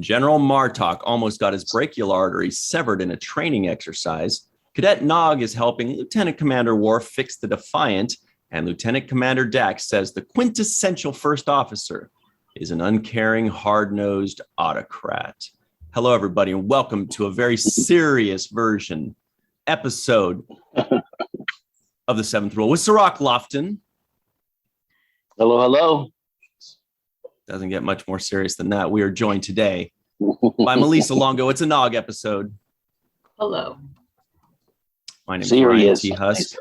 General Martok almost got his brachial artery severed in a training exercise. Cadet Nog is helping Lieutenant Commander Worf fix the Defiant, and Lieutenant Commander Dax says the quintessential first officer is an uncaring, hard-nosed autocrat. Hello, everybody, and welcome to a very serious episode of the Seventh Rule with Cirroc Lofton. Hello, hello. Doesn't get much more serious than that. We are joined today by Melissa Longo. It's a Nog episode. Hello. My name is Ryan T. Husk,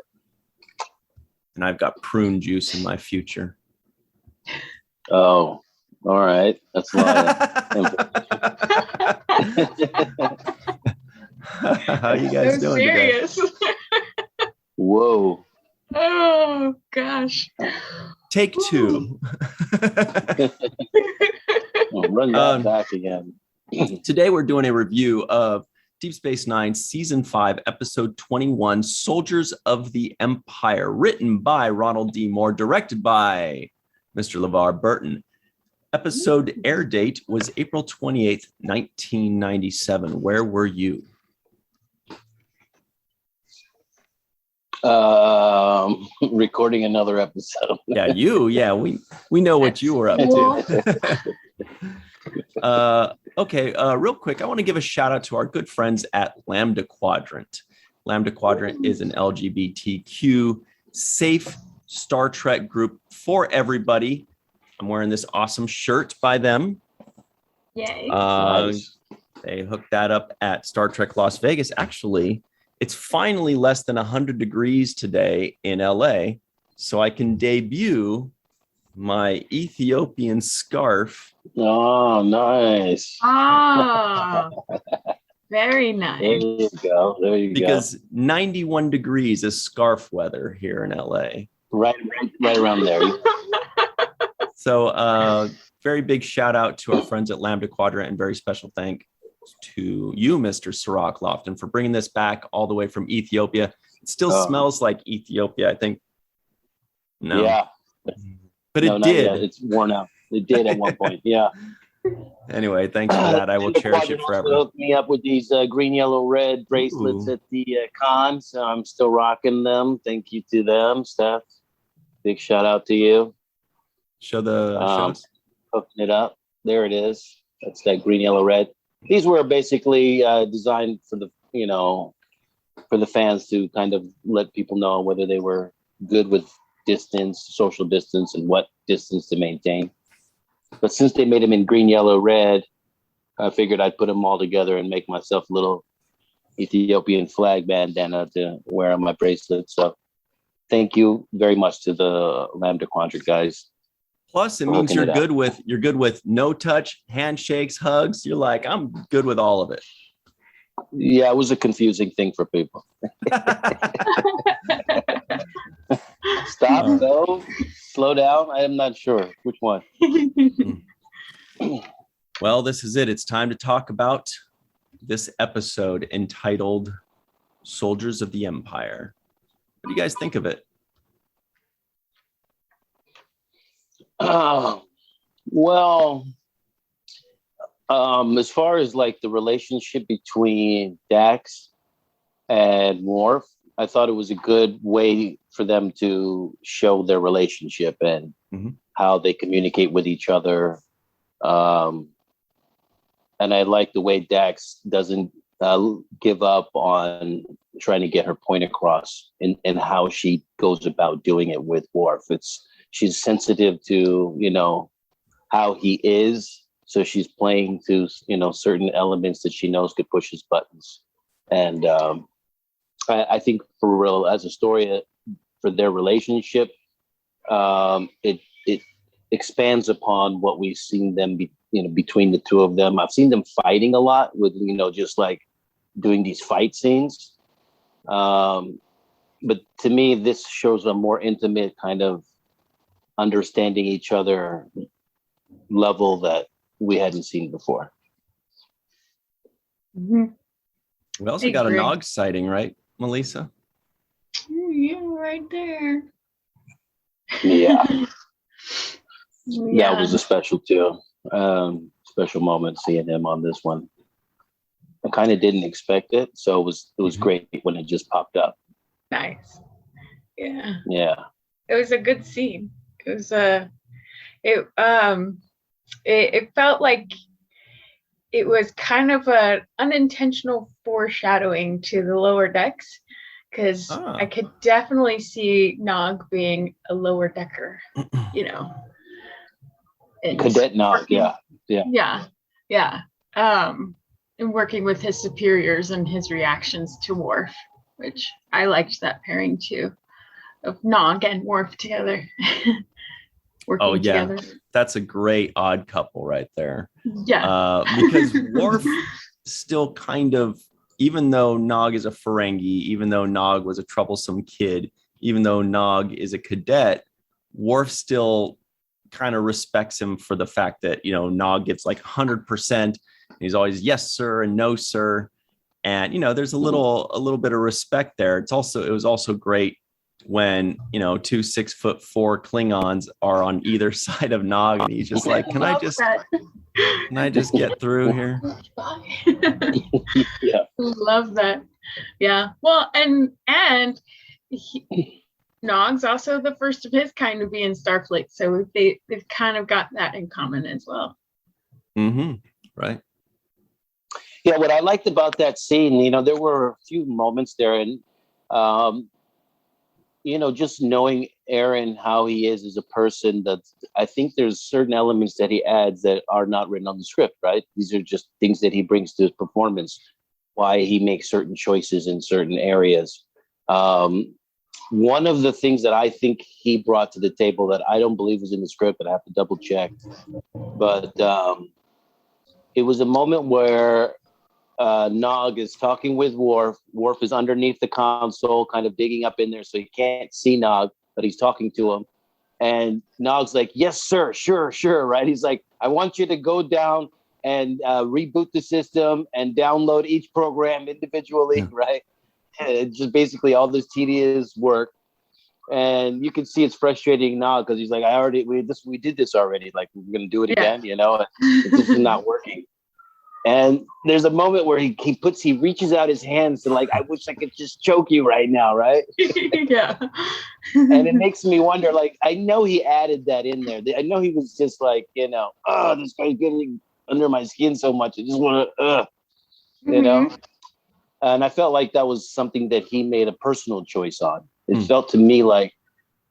and I've got prune juice in my future. Oh, all right. That's a lot How you guys doing serious today? Whoa. Oh, gosh. Take two. Run that back again. Today we're doing a review of Deep Space Nine Season 5, Episode 21, Soldiers of the Empire, written by Ronald D. Moore, directed by Mr. LeVar Burton. Episode air date was April 28th, 1997. Where were you? Recording another episode. We know what you were up to. Real quick, I want to give a shout out to our good friends at Lambda Quadrant. Lambda Quadrant is an LGBTQ safe Star Trek group for everybody. I'm wearing this awesome shirt by them. Yay. Nice. They hooked that up at Star Trek Las Vegas. Actually, it's finally less than 100 degrees today in LA, so I can debut my Ethiopian scarf. Oh, nice. Ah, very nice. There you go. Because 91 degrees is scarf weather here in LA. Right around there. So very big shout out to our friends at Lambda Quadrant, and very special thanks to you, Mr. Cirroc Lofton, for bringing this back all the way from Ethiopia. It still smells like Ethiopia, I think. No. Yeah. But it did. Yet. It's worn out. It did at one point. Yeah. Anyway, thanks for that. I will cherish it forever. Hooked me up with these green, yellow, red bracelets at the con, so I'm still rocking them. Thank you to them, Steph. Big shout out to you. Show the shows. Hooking it up. There it is. That's that green, yellow, red. These were basically designed for the fans to kind of let people know whether they were good with distance, social distance, and what distance to maintain. But since they made them in green, yellow, red, I figured I'd put them all together and make myself a little Ethiopian flag bandana to wear on my bracelet. So thank you very much to the Lambda Quadrant guys. Plus, it means you're good with no touch, handshakes, hugs. You're like, I'm good with all of it. Yeah, it was a confusing thing for people. Stop, go, slow down. I am not sure which one. Well, this is it. It's time to talk about this episode entitled Soldiers of the Empire. What do you guys think of it? As far as like the relationship between Dax and Worf, I thought it was a good way for them to show their relationship and how they communicate with each other. And I like the way Dax doesn't give up on trying to get her point across and how she goes about doing it with Worf. She's sensitive to, how he is. So she's playing to, certain elements that she knows could push his buttons. And I think for real, as a story for their relationship, it expands upon what we've seen them be, between the two of them. I've seen them fighting a lot with, just like doing these fight scenes. But to me, this shows a more intimate kind of understanding each other level that we hadn't seen before. Mm-hmm. We also got a Nog sighting, right, Melissa? Yeah, right there. Yeah. That was a special too. special moment seeing him on this one. I kind of didn't expect it, so it was great when it just popped up. Nice. Yeah. Yeah. It was a good scene. It was it felt like it was kind of an unintentional foreshadowing to the lower decks, because I could definitely see Nog being a lower decker, you know. Cadet Nog, yeah. And working with his superiors and his reactions to Worf, which I liked that pairing too, of Nog and Worf together. Working together. That's a great odd couple right there. Yeah. Because Worf still kind of, even though Nog is a Ferengi, even though Nog was a troublesome kid, even though Nog is a cadet, Worf still kind of respects him for the fact that, you know, Nog gets like 100%. He's always yes, sir, and no, sir. And, you know, there's a little bit of respect there. It was also great when, you know, 2 6'4" Klingons are on either side of Nog, and he's just like, can I just get through here? Yeah. Love that. Yeah. Well, and Nog's also the first of his kind to be in Starfleet, so they've kind of got that in common as well. Mm-hmm. Right. Yeah, what I liked about that scene, you know, there were a few moments there, and you know, just knowing Aaron, how he is as a person, that I think there's certain elements that he adds that are not written on the script, right? These are just things that he brings to his performance, why he makes certain choices in certain areas. One of the things that I think he brought to the table that I don't believe was in the script, and I have to double check, but it was a moment where Nog is talking with Worf. Worf is underneath the console, kind of digging up in there, so he can't see Nog, but he's talking to him. And Nog's like, yes, sir, sure, right? He's like, I want you to go down and reboot the system and download each program individually, right? And just basically all this tedious work. And you can see it's frustrating Nog because he's like, we did this already. Like, we're going to do it again, you know? This is not working. And there's a moment where he reaches out his hands and like, I wish I could just choke you right now, right? Yeah. And it makes me wonder, like, I know he added that in there. I know he was just like, you know, oh, this guy's getting under my skin so much. I just want to, you know? And I felt like that was something that he made a personal choice on. It felt to me like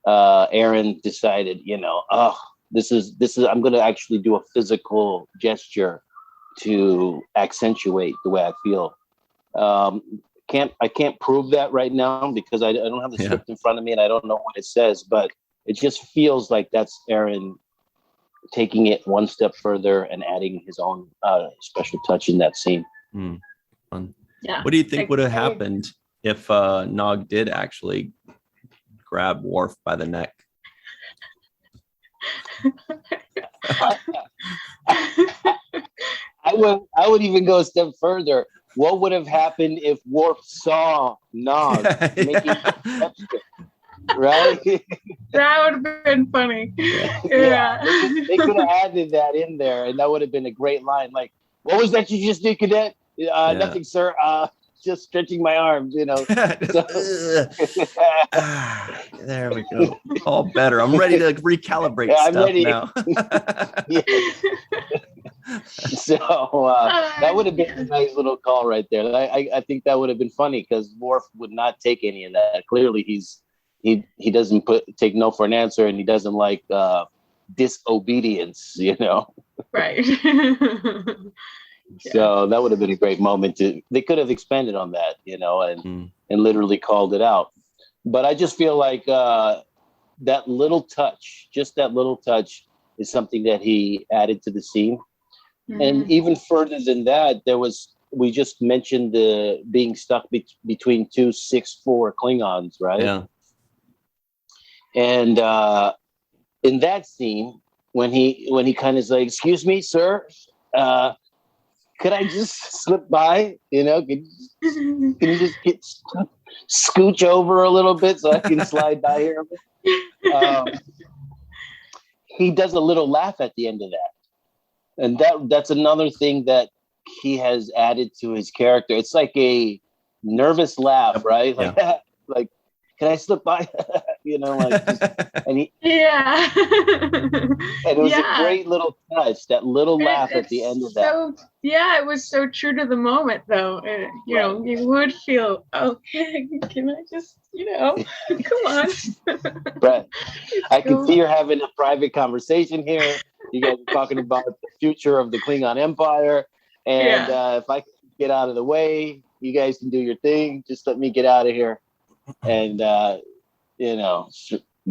Aaron decided, you know, this is, I'm going to actually do a physical gesture to accentuate the way I feel. I can't prove that right now because I don't have the script in front of me and I don't know what it says, but it just feels like that's Aaron taking it one step further and adding his own special touch in that scene. Fun. Yeah. What do you think would have happened if Nog did actually grab Worf by the neck? I would even go a step further. What would have happened if Worf saw Nog making steps, right? That would have been funny. Yeah. They could have added that in there, and that would have been a great line. Like, what was that you just did, Cadet? Nothing, sir. Just stretching my arms, you know. There we go. All better. I'm ready to recalibrate stuff now. So that would have been a nice little call right there. I think that would have been funny because Worf would not take any of that. Clearly, he doesn't take no for an answer, and he doesn't like disobedience, you know. Right. So that would have been a great moment they could have expanded on that, you know, and literally called it out. But I just feel like that little touch is something that he added to the scene. And even further than that, we just mentioned the being stuck between 2 6'4" Klingons, right? Yeah. And in that scene, when he kind of is like, excuse me, sir, could I just slip by? You know, can you just scooch over a little bit so I can slide by here a bit? He does a little laugh at the end of that. And that's another thing that he has added to his character. It's like a nervous laugh, right? Like, like, can I slip by? And he, yeah. and it was a great little touch, that little laugh at the end of that. Yeah, it was so true to the moment, though. You know, you would feel, okay, can I just, come on. Right. I can see you're having a private conversation here. You guys are talking about the future of the Klingon Empire. And if I can get out of the way, you guys can do your thing. Just let me get out of here. And,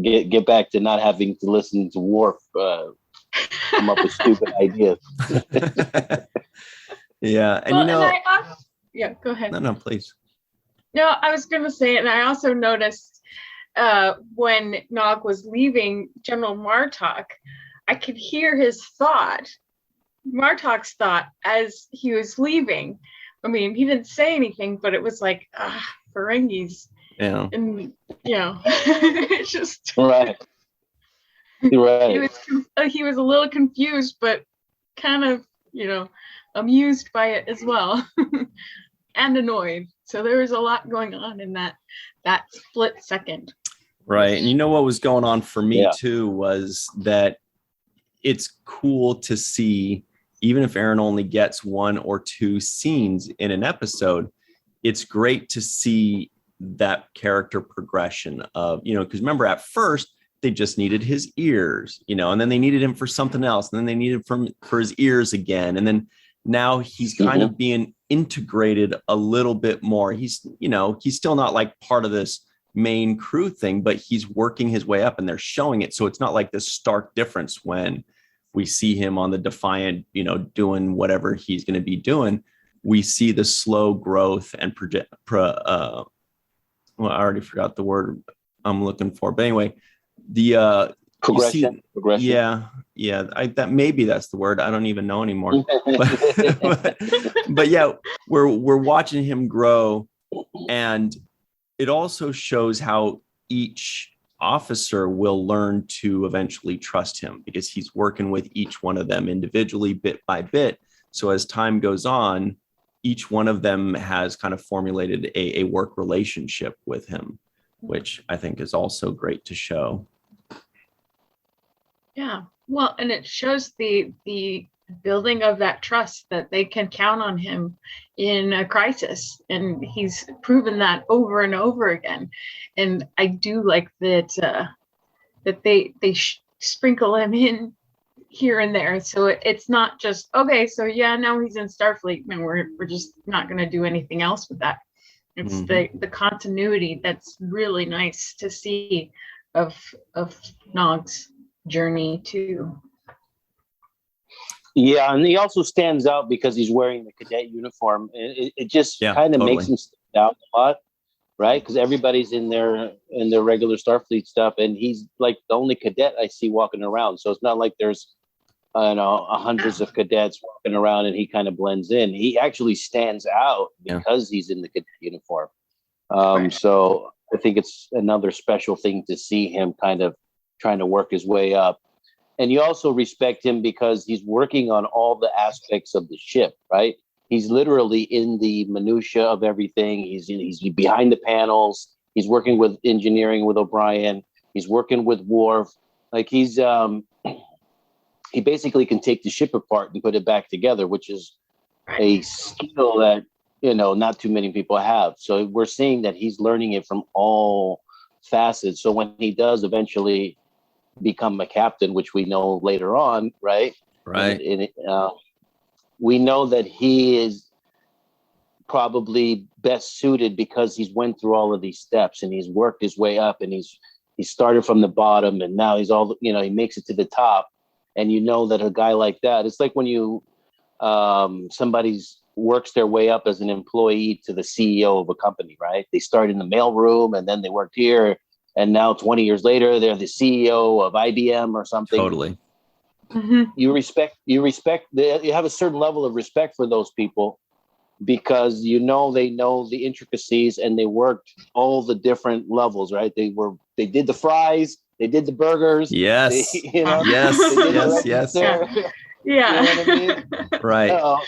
get back to not having to listen to Worf come up with stupid ideas. Yeah. And go ahead. No, please. No, I was going to say, and I also noticed when Nog was leaving General Martok, I could hear Martok's thought as he was leaving. I mean, he didn't say anything, but it was like, Ferengis. Yeah. And, it's just. Right. Right. He was a little confused, but kind of, amused by it as well. And annoyed. So there was a lot going on in that split second. Right. And what was going on for me too was that it's cool to see, even if Aaron only gets 1 or 2 scenes in an episode, it's great to see that character progression of, because remember at first they just needed his ears, and then they needed him for something else. And then they needed for his ears again. And then now he's kind of being integrated a little bit more. He's still not like part of this main crew thing, but he's working his way up and they're showing it. So it's not like this stark difference when we see him on the Defiant, doing whatever he's going to be doing. We see the slow growth and I already forgot the word I'm looking for, but anyway, the progression. Yeah. That maybe that's the word. I don't even know anymore. but yeah, we're watching him grow, and it also shows how each officer will learn to eventually trust him because he's working with each one of them individually, bit by bit. So as time goes on, each one of them has kind of formulated a work relationship with him, which I think is also great to show. Yeah, well, and it shows the building of that trust that they can count on him in a crisis, and he's proven that over and over again. And I do like that they sprinkle him in here and there, so it's not just okay. So now he's in Starfleet, and we're just not going to do anything else with that. It's the continuity that's really nice to see of Nog's journey too. Yeah, and he also stands out because he's wearing the cadet uniform. It just kind of makes him stand out a lot, right? Because everybody's in their regular Starfleet stuff, and he's like the only cadet I see walking around. So it's not like there's hundreds of cadets walking around and he kind of blends in. He actually stands out because he's in the cadet uniform. So I think it's another special thing to see him kind of trying to work his way up. And you also respect him because he's working on all the aspects of the ship, right? He's literally in the minutia of everything. He's behind the panels. He's working with engineering with O'Brien. He's working with Worf. Like he basically can take the ship apart and put it back together, which is a skill that, not too many people have. So we're seeing that he's learning it from all facets. So when he does eventually become a captain, which we know later on, right? And we know that he is probably best suited because he's went through all of these steps and he's worked his way up, and he started from the bottom, and now he's he makes it to the top. And that a guy like that, it's like when you somebody's works their way up as an employee to the CEO of a company, right? They start in the mailroom and then they worked here, and now 20 years later they're the CEO of IBM or something. Totally. You have a certain level of respect for those people because they know the intricacies, and they worked all the different levels, right? They did the fries, they did the burgers. Yes. Yes. Yes. Yeah. You know what I mean? Right.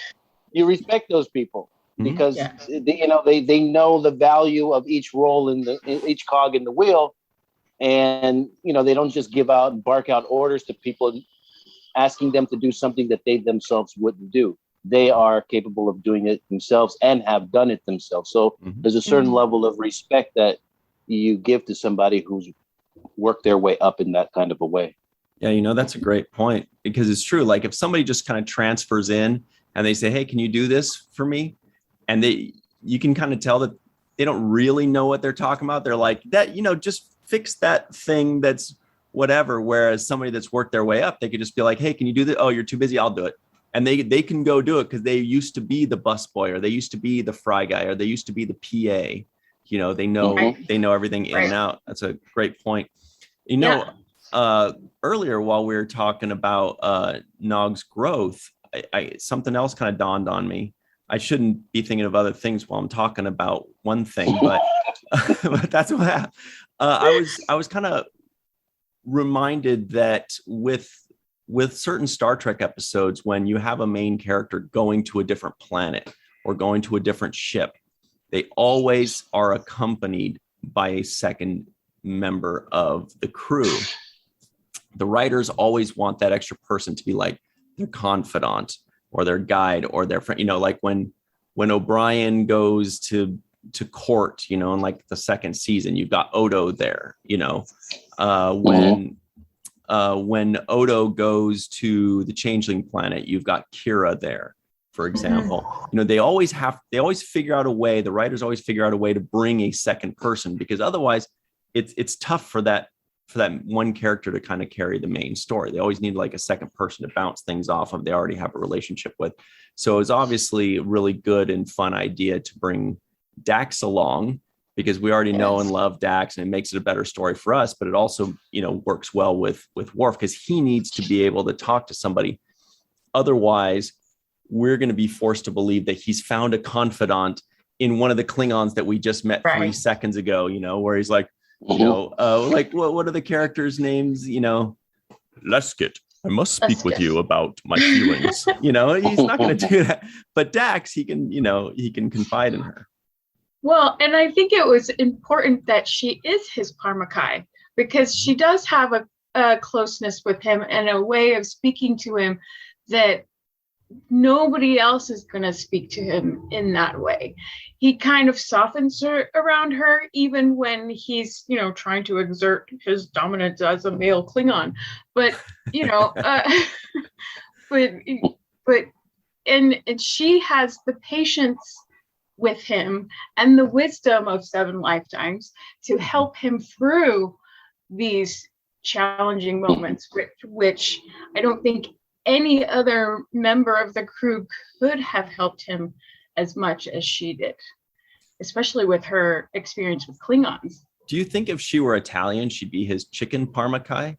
You respect those people because Yeah. they know the value of each role in each cog in the wheel, and they don't just give out and bark out orders to people, asking them to do something that they themselves wouldn't do. They are capable of doing it themselves and have done it themselves. So there's a certain level of respect that you give to somebody who's worked their way up in that kind of a way. Yeah, that's a great point, because it's true. Like if somebody just kind of transfers in and they say, hey, can you do this for me? And you can kind of tell that they don't really know what they're talking about. They're like, that, just fix that thing that's whatever. Whereas somebody that's worked their way up, they could just be like, hey, can you do this? Oh, you're too busy. I'll do it. And they can go do it because they used to be the busboy, or they used to be the fry guy, or they used to be the PA. They know everything in and out. That's a great point. Earlier while we were talking about Nog's growth, something else kind of dawned on me. I shouldn't be thinking of other things while I'm talking about one thing, but but that's what happened. I was kind of reminded that with certain Star Trek episodes, when you have a main character going to a different planet or going to a different ship, they always are accompanied by a second member of the crew. The writers always want that extra person to be like their confidant or their guide or their friend. Like when O'Brien goes to court, in like the second season, you've got Odo there. When Odo goes to the Changeling planet, you've got Kira there, for example. They always figure out a way. The writers always figure out a way to bring a second person, because otherwise it's tough for that one character to kind of carry the main story. They always need like a second person to bounce things off of. They already have a relationship with. So it's obviously a really good and fun idea to bring Dax along, because we already know and love Dax, and it makes it a better story for us. But it also, works well with Worf, because he needs to be able to talk to somebody. Otherwise, we're going to be forced to believe that he's found a confidant in one of the Klingons that we just met 3 seconds ago, where he's like, like what are the characters' names? Leskit, I must speak with you about my feelings. He's not going to do that. But Dax, he can confide in her. Well, and I think it was important that she is his Parmakai, because she does have a closeness with him and a way of speaking to him that nobody else is going to speak to him in that way. He kind of softens her around her, even when he's, trying to exert his dominance as a male Klingon. But, and she has the patience with him and the wisdom of 7 lifetimes to help him through these challenging moments, which I don't think any other member of the crew could have helped him as much as she did, especially with her experience with Klingons. Do you think if she were Italian, she'd be his chicken Parmakai?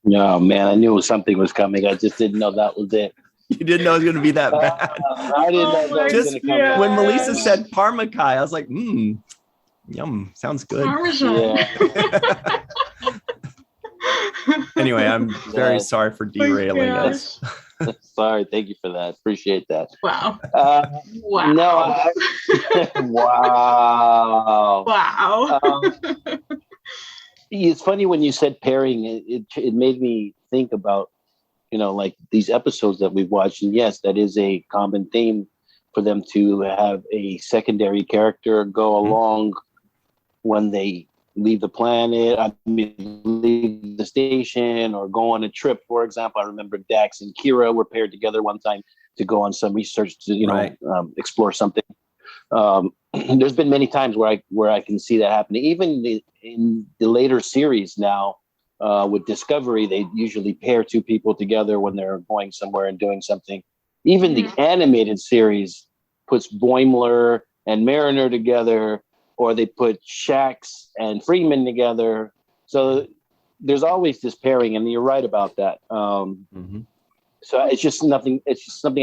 No, man, I knew something was coming. I just didn't know that was it. You didn't know it was going to be that bad. I didn't know that was going to come out. When Melissa said Parmakai, I was like, yum, sounds good. Yeah. Anyway, I'm very sorry for derailing us. Sorry, thank you for that. Appreciate that. Wow. Wow. No, wow. Wow. It's funny when you said pairing, it made me think about, like these episodes that we've watched. And yes, that is a common theme for them to have a secondary character go along when they leave the planet, leave the station, or go on a trip. For example, I remember Dax and Kira were paired together one time to go on some research to, explore something. There's been many times where I can see that happening. Even in the later series now, with Discovery, they usually pair 2 people together when they're going somewhere and doing something. Even the animated series puts Boimler and Mariner together, or they put Shax and Freeman together. So there's always this pairing, and you're right about that. So it's just something I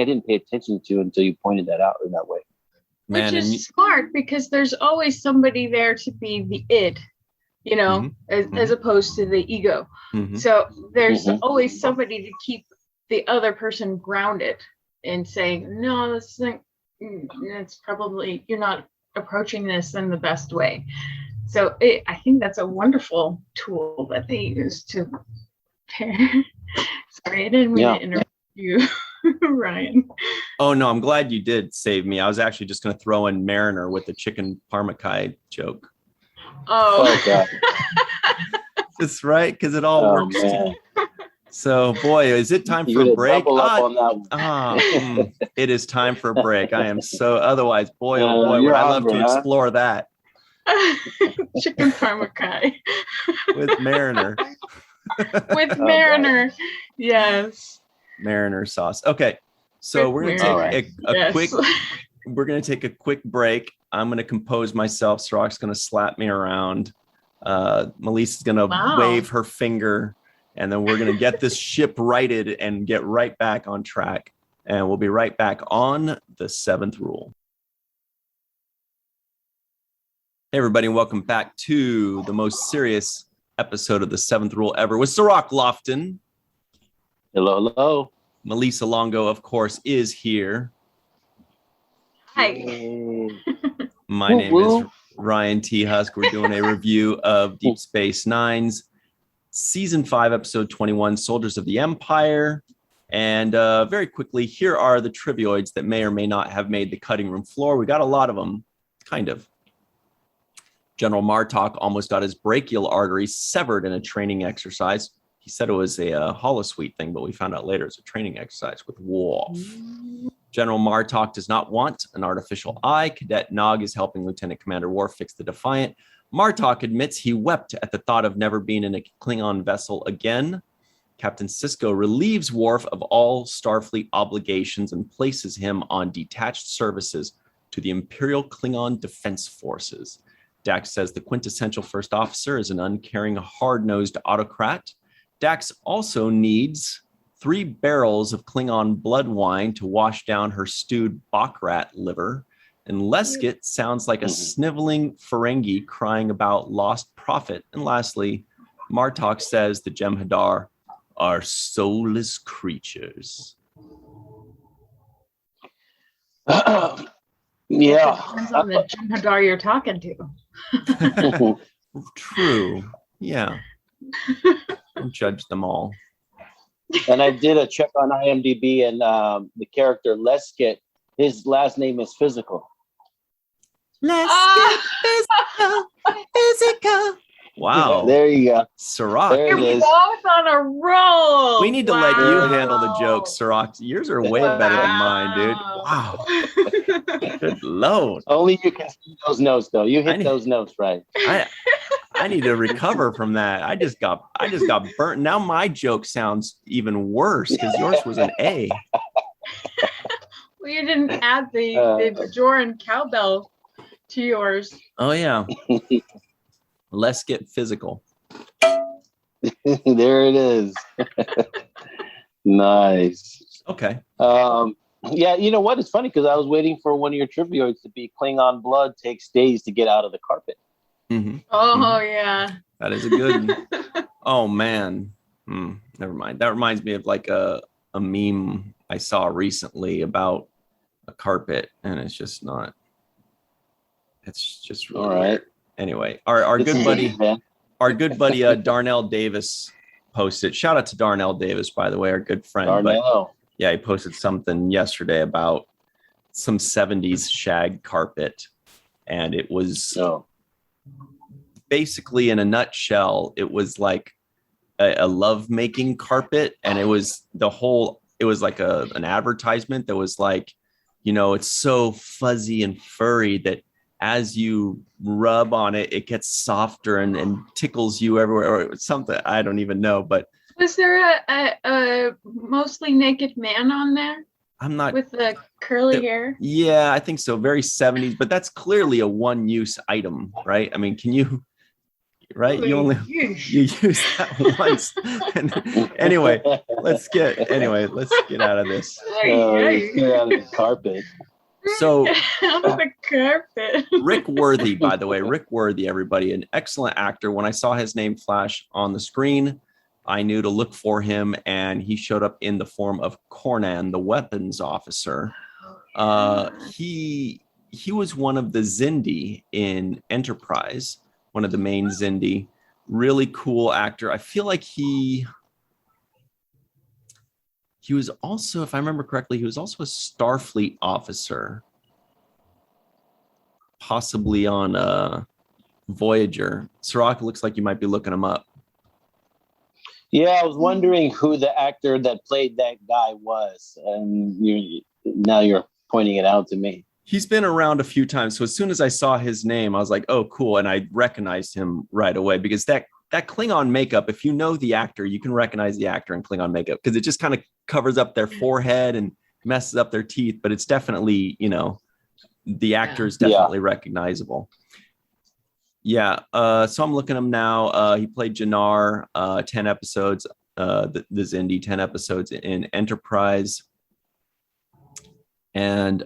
didn't pay attention to until you pointed that out in that way. Which is smart, because there's always somebody there to be the id, you know, as opposed to the ego. So there's always somebody to keep the other person grounded and saying, no, this isn't, it's probably, you're not approaching this in the best way. So I think that's a wonderful tool that they use to pair. Sorry, I didn't mean to interrupt you, Ryan. Oh, no, I'm glad you did save me. I was actually just going to throw in Mariner with the chicken parmesan joke. Oh, God. That's right, because it all works. So, boy, is it time for a break? It is time for a break. I am so, otherwise, boy, oh boy, would I love to explore that. Chicken parmesan. With Mariner. With Mariner, yes. Mariner sauce. Okay, so we're going to take a quick, we're going to take a quick break. I'm going to compose myself. Cirroc's going to slap me around. Melissa's going to wave her finger, and then we're going to get this ship righted and get right back on track. And we'll be right back on the 7th Rule. Hey, everybody, welcome back to the most serious episode of the 7th Rule ever with Cirroc Lofton. Hello, hello. Melissa Longo, of course, is here. Hi. My name is Ryan T. Husk. We're doing a review of Deep Space Nine's Season 5, Episode 21, Soldiers of the Empire. And very quickly, here are the trivioids that may or may not have made the cutting room floor. We got a lot of them, kind of. General Martok almost got his brachial artery severed in a training exercise. He said it was a holosuite thing, but we found out later it's a training exercise with Worf. General Martok does not want an artificial eye. Cadet Nog is helping Lieutenant Commander Worf fix the Defiant. Martok admits he wept at the thought of never being in a Klingon vessel again. Captain Sisko relieves Worf of all Starfleet obligations and places him on detached services to the Imperial Klingon Defense Forces. Dax says the quintessential first officer is an uncaring, hard-nosed autocrat. Dax also needs 3 barrels of Klingon blood wine to wash down her stewed Baccarat liver. And Lesket sounds like a sniveling Ferengi crying about lost prophet. And lastly, Martok says the Jem'Hadar are soulless creatures. Depends on the Jem'Hadar you're talking to. True. Yeah. Don't judge them all. And I did a check on IMDb, and the character Lesket, his last name is Physical. Lesket, physical. Wow. There you go. Cirroc. There it is. Both on a roll. We need to let you handle the jokes, Cirroc. Yours are way better than mine, dude. Wow. Good Lord. Only you can see those notes, though. You hit those notes right. I need to recover from that. I just got burnt. Now my joke sounds even worse because yours was an A. Well, you didn't add the Bajoran cowbell to yours. Oh yeah. Let's get physical. There it is. Nice. Okay. Yeah, you know what? It's funny because I was waiting for one of your trivioids to be Klingon blood takes days to get out of the carpet. Yeah. That is a good one. Oh man. Never mind. That reminds me of like a meme I saw recently about a carpet, and it's just not. It's just really all right. Weird. Anyway, our good buddy Darnell Davis posted. Shout out to Darnell Davis, by the way, our good friend. Darnell. But yeah, he posted something yesterday about some 70s shag carpet, and it was basically, in a nutshell, it was like a love-making carpet, and it was like an advertisement that was like, you know, it's so fuzzy and furry that as you rub on it, it gets softer and tickles you everywhere, or something. I don't even know, but was there a mostly naked man on there? I'm not with the curly hair. Yeah, I think so. Very 70s, but that's clearly a one-use item, right? I mean, can you? Right, you use that once. And anyway, let's get out of this. Let's get out of the carpet. So on the carpet. Rick Worthy, by the way, Rick Worthy, everybody, an excellent actor. When I saw his name flash on the screen, I knew to look for him, and he showed up in the form of Cornan, the weapons officer. He was one of the Xindi in Enterprise, one of the main Xindi. Really cool actor. I feel like he was also, if I remember correctly, he was also a Starfleet officer, possibly on Voyager. Cirroc, looks like you might be looking him up. Yeah, I was wondering who the actor that played that guy was, and now you're pointing it out to me. He's been around a few times, so as soon as I saw his name, I was like, "Oh, cool!" And I recognized him right away because that Klingon makeup, if you know the actor, you can recognize the actor in Klingon makeup because it just kind of covers up their forehead and messes up their teeth, but it's definitely, the actor is definitely recognizable. Yeah. So I'm looking at him now. He played Jannar, 10 episodes, the Xindi, 10 episodes in Enterprise. And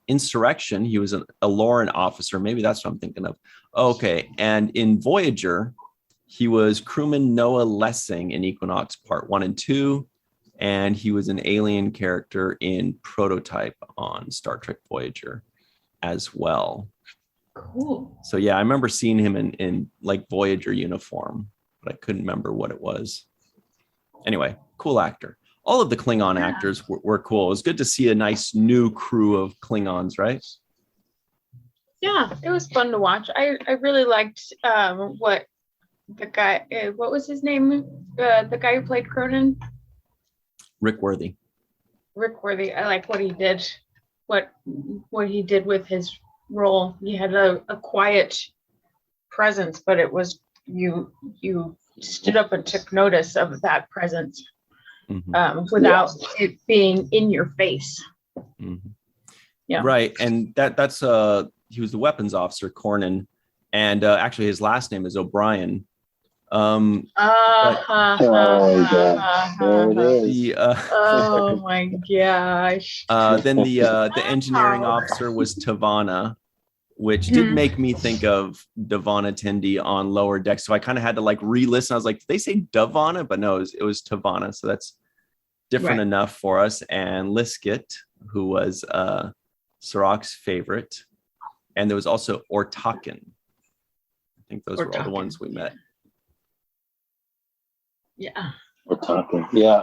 Insurrection, he was a Lauren officer. Maybe that's what I'm thinking of. Okay. And in Voyager, he was crewman Noah Lessing in Equinox Part 1 and 2. And he was an alien character in Prototype on Star Trek Voyager as well. Cool. So yeah, I remember seeing him in like Voyager uniform, but I couldn't remember what it was. Anyway, cool actor. All of the Klingon actors were cool. It was good to see a nice new crew of Klingons, right? Yeah, it was fun to watch. I really liked what the guy, what was his name? The guy who played Cronin? Rick Worthy. Rick Worthy. I like what he did. What he did with his role. He had a quiet presence, but it was you stood up and took notice of that presence without it being in your face. Mm-hmm. Yeah, right. And that's he was the weapons officer, Cornan, and actually his last name is O'Brien. Oh my gosh. Then the engineering officer was Tavana, which did make me think of Davana Tendi on Lower Decks. So I kind of had to like re-listen. I was like, did they say Davana? But no, it was Tavana. So that's different enough for us. And Liskit, who was Cirroc's favorite. And there was also Ortakin. I think those were all the ones we met. Yeah. Ortakin. Yeah.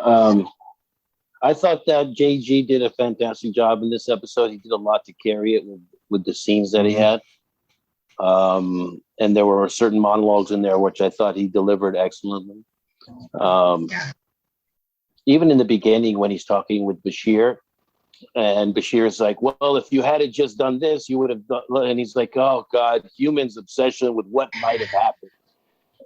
I thought that JG did a fantastic job in this episode. He did a lot to carry it with the scenes that he had. And there were certain monologues in there which I thought he delivered excellently. Even in the beginning when he's talking with Bashir, and Bashir's like, well, if you had just done this, you would have done, and he's like, oh God, humans' obsession with what might have happened.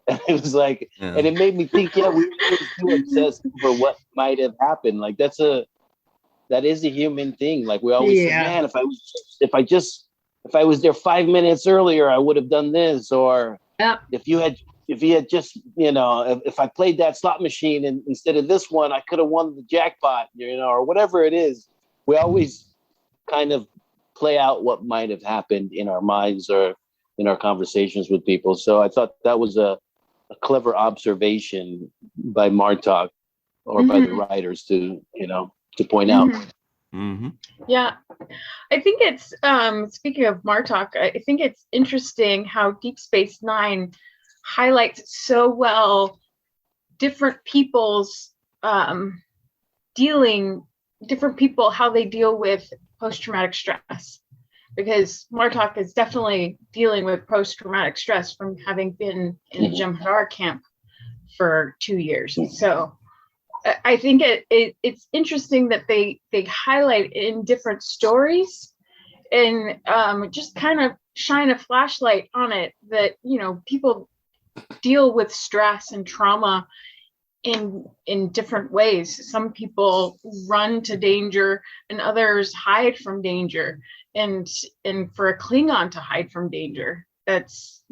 And it was like, and it made me think, yeah, we do obsess over what might have happened. Like that is a human thing. Like we always say, man, if I was there 5 minutes earlier, I would have done this. Or if you had just, if I played that slot machine and instead of this one, I could have won the jackpot, or whatever it is. We always kind of play out what might have happened in our minds or in our conversations with people. So I thought that was a clever observation by Martok or by the writers to point out. Mm-hmm. Yeah, I think it's speaking of Martok, I think it's interesting how Deep Space Nine highlights so well different people's how they deal with post-traumatic stress, because Martok is definitely dealing with post-traumatic stress from having been in a Jem'Hadar camp for 2 years. So I think it's interesting that they highlight in different stories and just kind of shine a flashlight on it that, people deal with stress and trauma in different ways. Some people run to danger and others hide from danger. And for a Klingon to hide from danger, that's,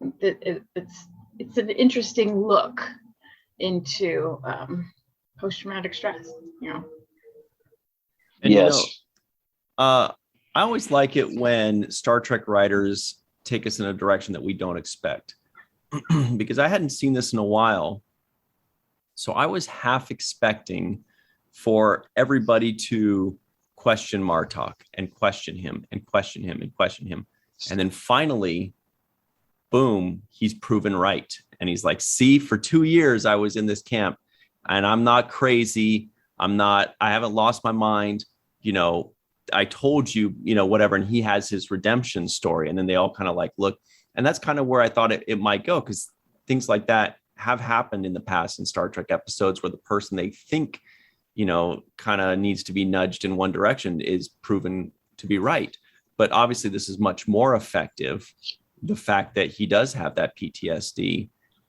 it's an interesting look into post-traumatic stress, And, yes. I always like it when Star Trek writers take us in a direction that we don't expect, because I hadn't seen this in a while. So I was half expecting for everybody to question Martok and question him and question him and question him. And then finally, boom, he's proven right. And he's like, see, for 2 years, I was in this camp and I'm not crazy. I haven't lost my mind. You know, I told you, you know, whatever. And he has his redemption story. And then they all kind of like, look, and that's kind of where I thought it might go, because things like that have happened in the past in Star Trek episodes where the person they think, you know, kind of needs to be nudged in one direction is proven to be right. But obviously this is much more effective. The fact that he does have that PTSD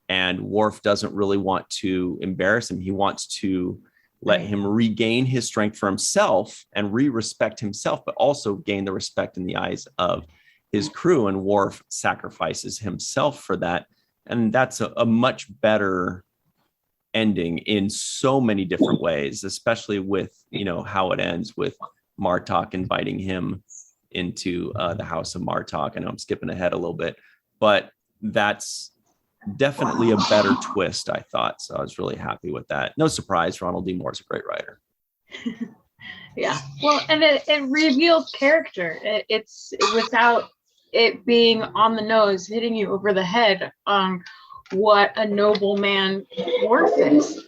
and Worf doesn't really want to embarrass him. He wants to let him regain his strength for himself and re-respect himself, but also gain the respect in the eyes of his crew. And Worf sacrifices himself for that. And that's a much better ending in so many different ways, especially with, you know, how it ends with Martok inviting him into the House of Martok. I know I'm skipping ahead a little bit, but that's definitely a better twist, I thought. So I was really happy with that. No surprise, Ronald D. Moore's a great writer. Yeah, well, and it reveals character. It's without it being on the nose, hitting you over the head on what a noble man Worf is.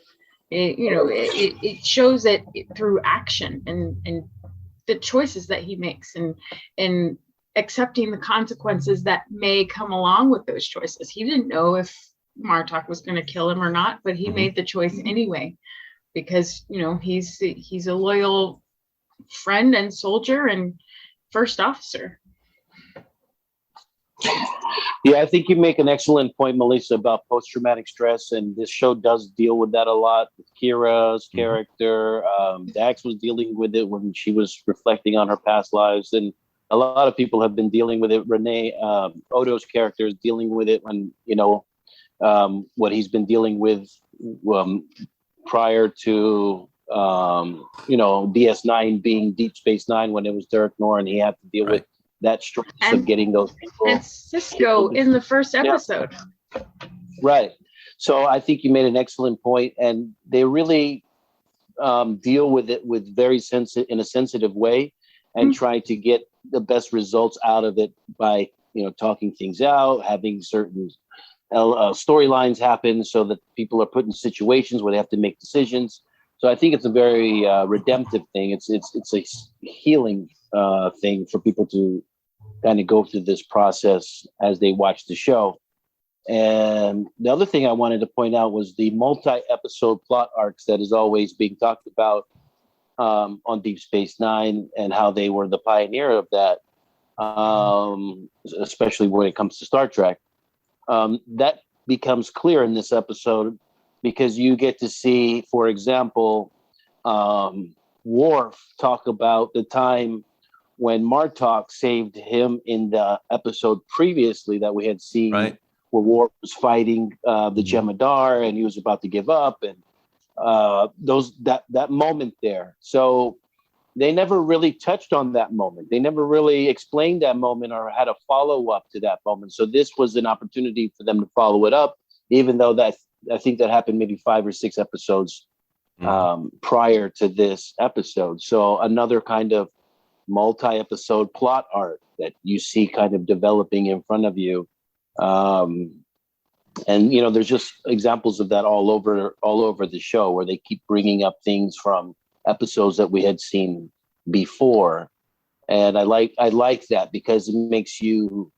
It shows it through action and the choices that he makes and accepting the consequences that may come along with those choices. He didn't know if Martok was going to kill him or not, but he made the choice anyway, because, you know, he's a loyal friend and soldier and first officer. Yeah, I think you make an excellent point, Melissa, about post-traumatic stress, and this show does deal with that a lot. With Kira's character, Dax was dealing with it when she was reflecting on her past lives, and a lot of people have been dealing with it. Renee, Odo's character is dealing with it when, you know, what he's been dealing with prior to, you know, DS9 being Deep Space Nine when it was Derek Nor, and he had to deal with that stress of getting those people. And Sisko in the first episode. Yeah. Right. So I think you made an excellent point, and they really deal with it with in a sensitive way, and try to get the best results out of it by, you know, talking things out, having certain storylines happen so that people are put in situations where they have to make decisions. So I think it's a very redemptive thing. It's a healing thing for people to kind of go through this process as they watch the show. And the other thing I wanted to point out was the multi-episode plot arcs that is always being talked about on Deep Space Nine, and how they were the pioneer of that, especially when it comes to Star Trek. That becomes clear in this episode because you get to see, for example, Worf talk about the time when Martok saved him in the episode previously that we had seen, where Worf was fighting the Jemadar and he was about to give up, and that moment there. So they never really touched on that moment. They never really explained that moment or had a follow-up to that moment. So this was an opportunity for them to follow it up, even though that I think that happened maybe 5 or 6 episodes prior to this episode. So another kind of multi-episode plot arc that you see kind of developing in front of you. And, you know, there's just examples of that all over the show, where they keep bringing up things from episodes that we had seen before. And I like that, because it makes you,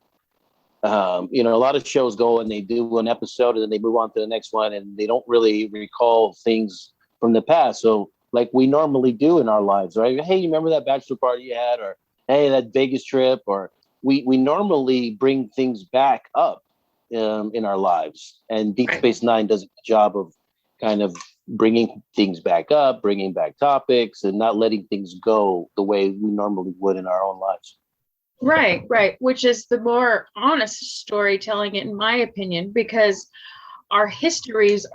you know, a lot of shows go and they do an episode and then they move on to the next one and they don't really recall things from the past. So like we normally do in our lives, right? Hey, you remember that bachelor party you had? Or, hey, that Vegas trip? Or we normally bring things back up in our lives. And Deep Space Nine does a good job of kind of bringing things back up, bringing back topics, and not letting things go the way we normally would in our own lives. Right. Which is the more honest storytelling, in my opinion, because our histories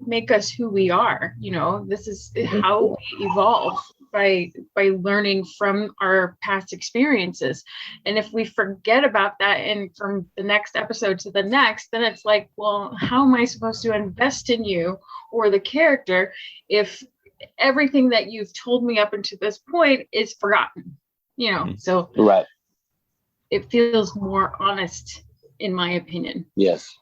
make us who we are. You know, this is how we evolve. by learning from our past experiences. And if we forget about that and from the next episode to the next, then it's like, well, how am I supposed to invest in you or the character if everything that you've told me up until this point is forgotten? So right. It feels more honest, in my opinion. Yes.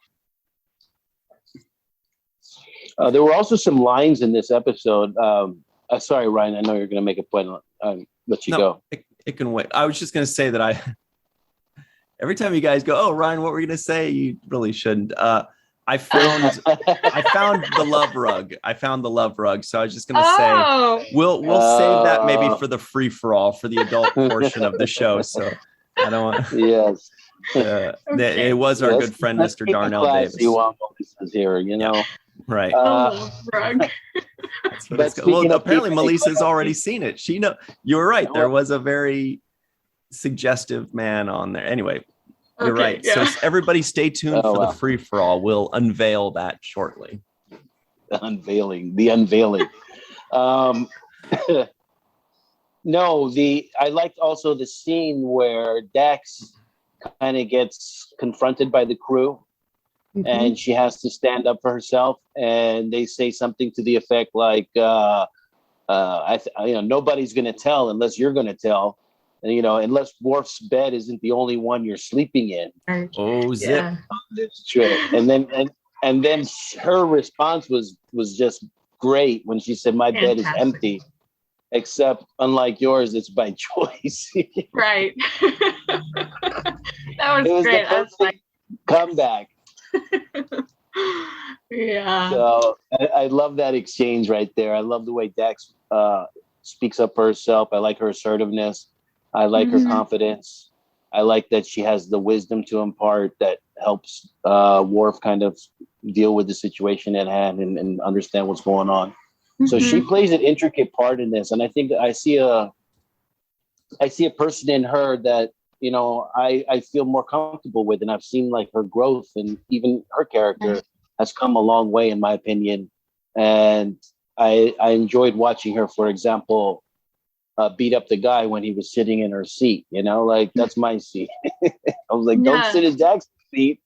There were also some lines in this episode. Sorry, Ryan, I know you're going to make a point. Let you go. It can wait. I was just going to say that every time you guys go, oh, Ryan, what were you going to say? You really shouldn't. I found the love rug. So I was just going to say, we'll save that maybe for the free for all for the adult portion of the show. So I don't want. Yes. Okay. It was our good friend, Mr. Darnell Davis. Melissa's here, Right. Rug. Well, apparently Melissa's already seen it. You were right. There was a very suggestive man on there. Anyway, you're right. Yeah. So everybody stay tuned for the free for all. We'll unveil that shortly. The unveiling. I liked also the scene where Dax kind of gets confronted by the crew. Mm-hmm. And she has to stand up for herself, and they say something to the effect like, nobody's going to tell unless you're going to tell, and, unless Worf's bed isn't the only one you're sleeping in. Oh, zip! Yeah. That's true. And then her response was just great when she said, "My bed is empty, except unlike yours, it's by choice." Right. That was great. The perfect comeback. Yeah. So I love that exchange right there. I love the way Dax speaks up for herself. I like her assertiveness. I like her confidence. I like that she has the wisdom to impart that helps Worf kind of deal with the situation at hand and understand what's going on. So she plays an intricate part in this, and I think that I see a person in her that I feel more comfortable with, and I've seen like her growth, and even her character has come a long way, in my opinion. And I enjoyed watching her, for example, beat up the guy when he was sitting in her seat. Like that's my seat. I was like, don't sit in Jackson's seat.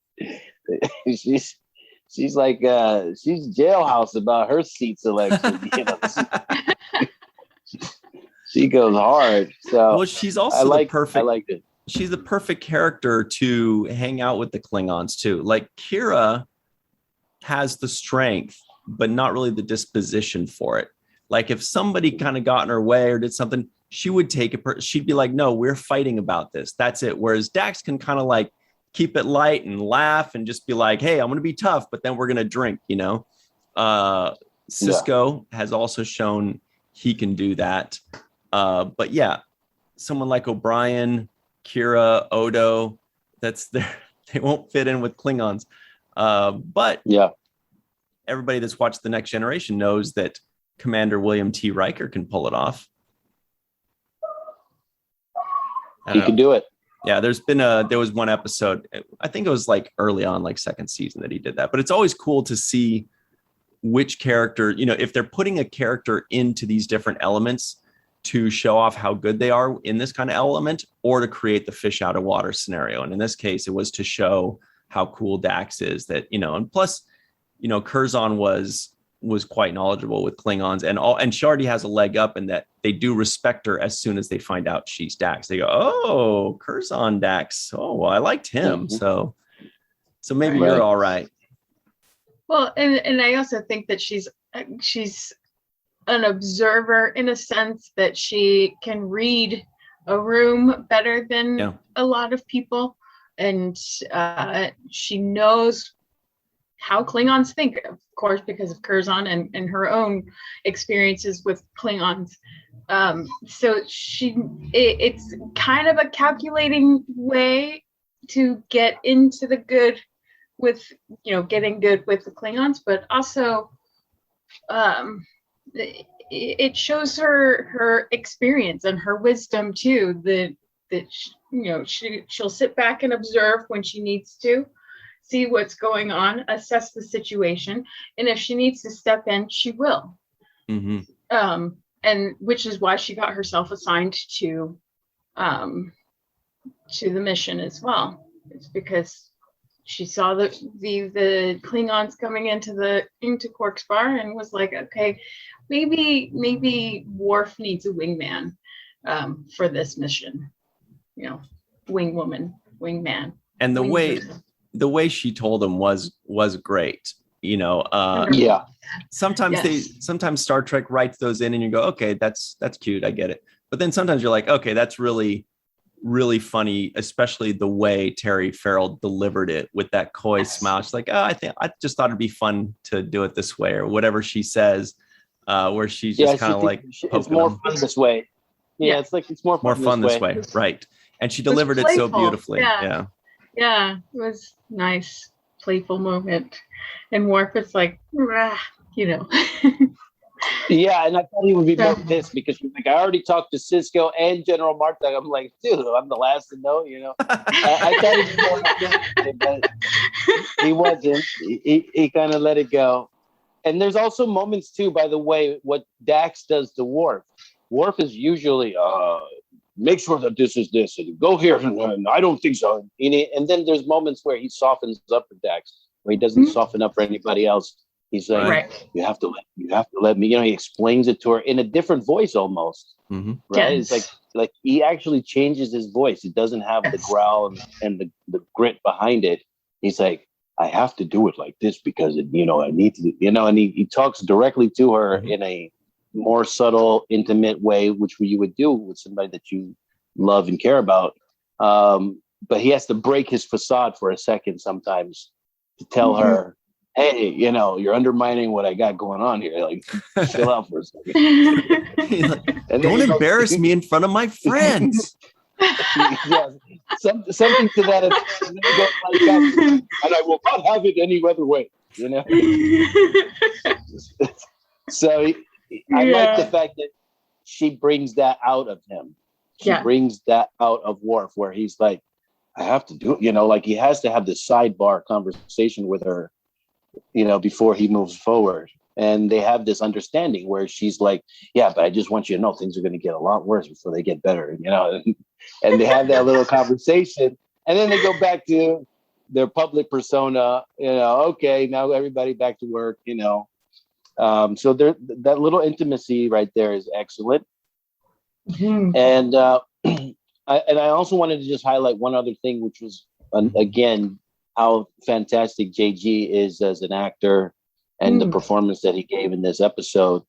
She's like she's jailhouse about her seat selection. She goes hard. So well, she's also perfect. I liked it. She's the perfect character to hang out with the Klingons too. Like Kira has the strength, but not really the disposition for it. Like if somebody kind of got in her way or did something, she would take it. She'd be like, no, we're fighting about this. That's it. Whereas Dax can kind of like keep it light and laugh and just be like, hey, I'm going to be tough, but then we're going to drink, Sisko has also shown he can do that. But yeah, someone like O'Brien, Kira, Odo, they won't fit in with Klingons. But everybody that's watched The Next Generation knows that Commander William T. Riker can pull it off. He can do it. Yeah, there was one episode, I think it was like early on, like second season, that he did that. But it's always cool to see which character, if they're putting a character into these different elements to show off how good they are in this kind of element, or to create the fish out of water scenario. And in this case, it was to show how cool Dax is, that, and plus, Curzon was quite knowledgeable with Klingons, and she already has a leg up in that they do respect her as soon as they find out she's Dax. They go, oh, Curzon Dax. Oh, well, I liked him. So maybe you're all right. Well, and I also think that she's an observer in a sense that she can read a room better than a lot of people. And she knows how Klingons think, of course, because of Curzon and her own experiences with Klingons. So it's kind of a calculating way to get into the good with, getting good with the Klingons, but also it shows her experience and her wisdom too, that she'll sit back and observe when she needs to, see what's going on, assess the situation, and if she needs to step in, she will. and which is why she got herself assigned to the mission as well. It's because she saw the Klingons coming into Quark's bar and was like, okay, maybe Worf needs a wingman for this mission. You know, wing woman, wingman. And the way she told him was great. You know, yeah. Sometimes Star Trek writes those in and you go, okay, that's cute, I get it. But then sometimes you're like, okay, that's really, really funny, especially the way Terry Farrell delivered it with that coy smile. She's like, oh, I just thought it'd be fun to do it this way, or whatever she says, where she's just kind of like, it's more fun this way. Yeah, it's like it's more fun this way, right? And she delivered it so beautifully. Yeah, it was nice, playful moment. And Worf is like, you know. Yeah, and I thought he would be more pissed because he's like, I already talked to Sisko and General Martok. I'm like, dude, I'm the last to know, you know. I thought he'd be more pissed, but he wasn't. He kind of let it go. And there's also moments too, by the way, what Dax does to Worf. Worf is usually, make sure that this is this, and go here, and I don't think so. And then there's moments where he softens up for Dax, where he doesn't soften up for anybody else. He's like, you have to let me, you know, he explains it to her in a different voice almost. Mm-hmm. Right. Yes. It's like he actually changes his voice. It doesn't have the growl and the grit behind it. He's like, I have to do it like this because, you know, I need to, you know, and he talks directly to her in a more subtle, intimate way, which you would do with somebody that you love and care about. But he has to break his facade for a second sometimes to tell her, hey, you know, you're undermining what I got going on here. Like, chill out for a second. Like, don't embarrass me in front of my friends. Yeah, something to that effect. And I will not have it any other way, you know? So I like the fact that she brings that out of him. She brings that out of Worf, where he's like, I have to do it, you know, like he has to have this sidebar conversation with her, you know, before he moves forward. And they have this understanding where she's like, yeah, but I just want you to know things are going to get a lot worse before they get better, you know. And they have that little conversation. And then they go back to their public persona, you know, okay, now everybody back to work, you know. So that little intimacy right there is excellent. Mm-hmm. And I also wanted to just highlight one other thing, which was, again, how fantastic JG is as an actor and the performance that he gave in this episode.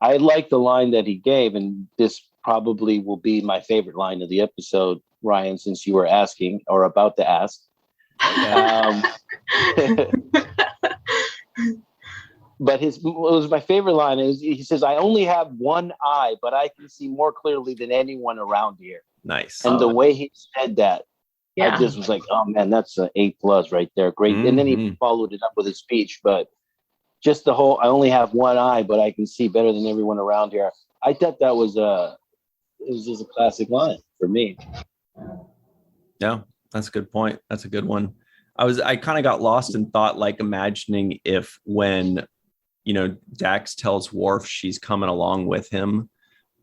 I like the line that he gave, and this probably will be my favorite line of the episode, Ryan, since you were asking or about to ask. But it was my favorite line. He says, I only have one eye, but I can see more clearly than anyone around here. Nice. And the way he said that, I just was like, oh man, that's an A+ right there. Great. Mm-hmm. And then he followed it up with his speech, but just the whole, I only have one eye, but I can see better than everyone around here. I thought that was it was just a classic line for me. Yeah, that's a good point. That's a good one. I kind of got lost in thought, like imagining if when, you know, Dax tells Worf she's coming along with him,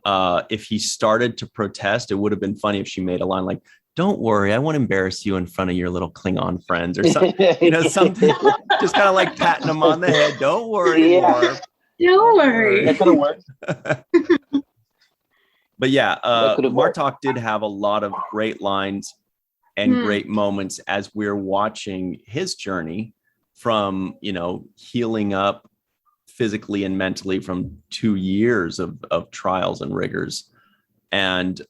if he started to protest, it would have been funny if she made a line like, don't worry, I won't embarrass you in front of your little Klingon friends or something, you know, something just kind of like patting him on the head. Don't worry, Worf. Don't worry. That could have worked. But yeah, Martok did have a lot of great lines and great moments as we're watching his journey from, you know, healing up physically and mentally from 2 years of trials and rigors. And,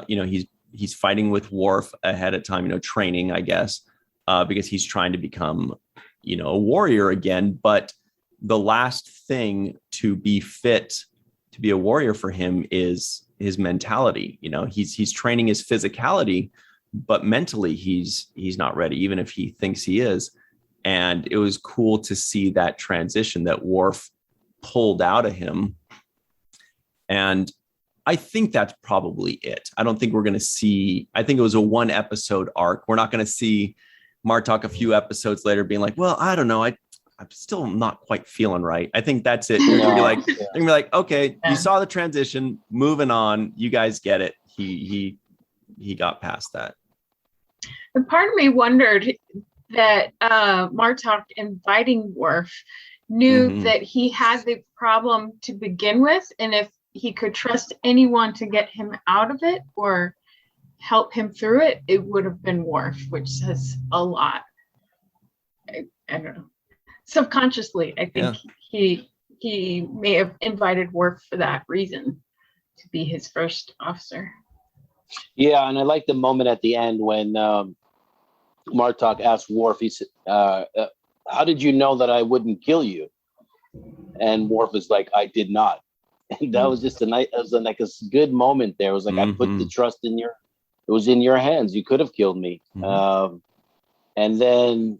you know, he's fighting with Worf ahead of time, you know, training, I guess, because he's trying to become, you know, a warrior again. But the last thing to be fit to be a warrior for him is his mentality. You know, he's training his physicality, but mentally he's not ready, even if he thinks he is. And it was cool to see that transition that Worf pulled out of him. And I think that's probably it. I don't think we're going to see, I think it was a 1 episode arc. We're not going to see Martok a few episodes later being like, well, I don't know. I'm still not quite feeling right. I think that's it. They're gonna be like, okay, you saw the transition, moving on. You guys get it. He got past that. And part of me wondered that Martok inviting Worf knew that he had the problem to begin with, and if he could trust anyone to get him out of it or help him through it, it would have been Worf, which says a lot. I don't know. Subconsciously, I think he may have invited Worf for that reason, to be his first officer. Yeah, and I like the moment at the end when Martok asked Worf, he said, how did you know that I wouldn't kill you? And Worf is like, I did not. And that was just a good moment there. It was like, I put the trust in it was in your hands. You could have killed me. And then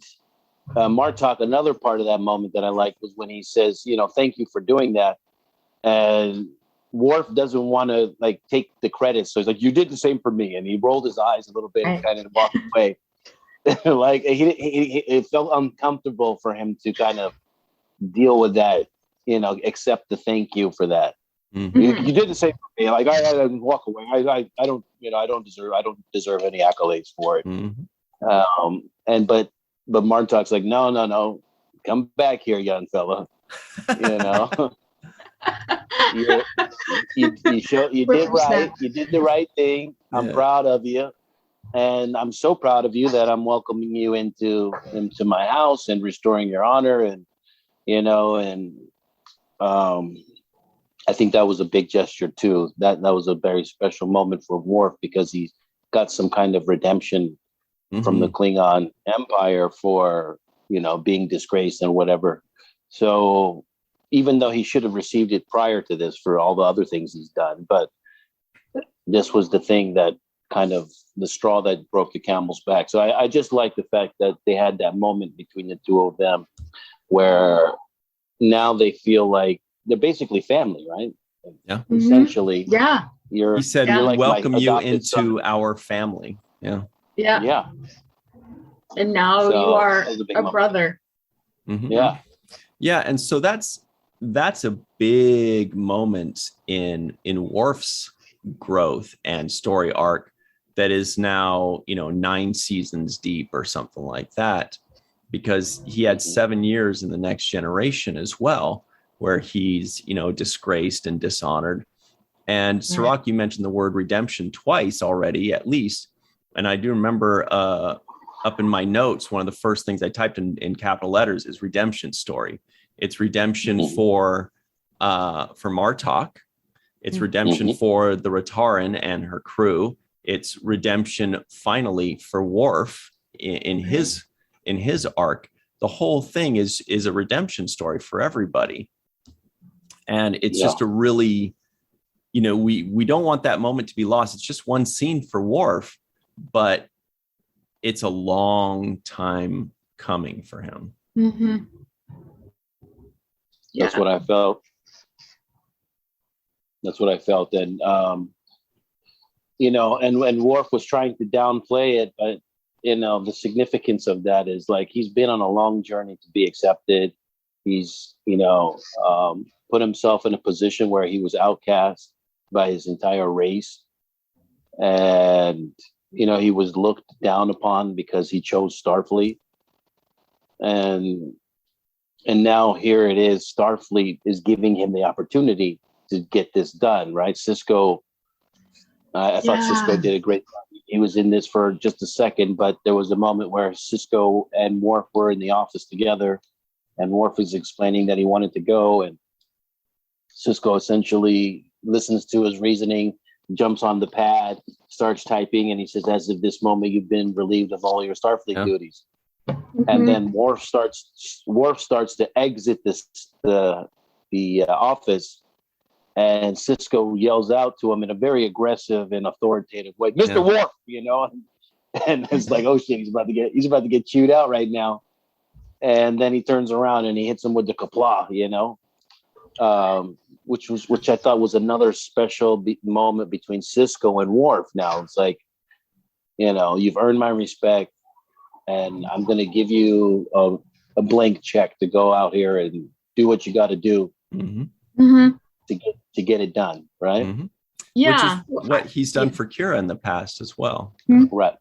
Martok, another part of that moment that I liked was when he says, thank you for doing that. And Worf doesn't want to take the credit. So he's like, you did the same for me. And he rolled his eyes a little bit and kind of walked away. It felt uncomfortable for him to kind of deal with that, accept the thank you for that. You did the same for me. I walk away. I don't deserve any accolades for it. But Martok's like, no, come back here, young fella. You did right. You did the right thing. I'm proud of you. And I'm so proud of you that I'm welcoming you into my house and restoring your honor. And, I think that was a big gesture too. That was a very special moment for Worf because he got some kind of redemption from the Klingon Empire for, being disgraced and whatever. So even though he should have received it prior to this for all the other things he's done, but this was the thing that kind of the straw that broke the camel's back. So I just like the fact that they had that moment between the two of them where now they feel like they're basically family, right? Yeah. Essentially. Yeah. He said, we'll welcome you into our family. Yeah. Yeah. Yeah. And now you are a brother. Yeah. Yeah. And so that's a big moment in Worf's growth and story arc that is now 9 seasons deep or something like that, because he had 7 years in the Next Generation as well where he's disgraced and dishonored. And Cirroc, you mentioned the word redemption twice already at least, and I do remember up in my notes one of the first things I typed in capital letters is redemption story. It's redemption for Martok. It's redemption for the Rataran and her crew. It's redemption finally for Worf in his arc. The whole thing is a redemption story for everybody. And it's just a really, we don't want that moment to be lost. It's just one scene for Worf, but it's a long time coming for him. That's what I felt. And, and Worf was trying to downplay it, but, the significance of that is he's been on a long journey to be accepted. He's, put himself in a position where he was outcast by his entire race. And, he was looked down upon because he chose Starfleet. And now here it is, Starfleet is giving him the opportunity to get this done, right? Sisko, I thought Sisko did a great job. He was in this for just a second, but there was a moment where Sisko and Worf were in the office together, and Worf is explaining that he wanted to go, and Sisko essentially listens to his reasoning, jumps on the pad, starts typing, and he says, as of this moment, you've been relieved of all your Starfleet duties. And then Worf starts to exit the office, and Sisko yells out to him in a very aggressive and authoritative way, Mr. Worf, and it's like, oh shit, he's about to get chewed out right now. And then he turns around and he hits him with the kapla, which I thought was another special moment between Sisko and Worf. Now it's like, you've earned my respect, and I'm going to give you a blank check to go out here and do what you got to do to get it done, right? Yeah, which is what he's done for Kira in the past as well. Right.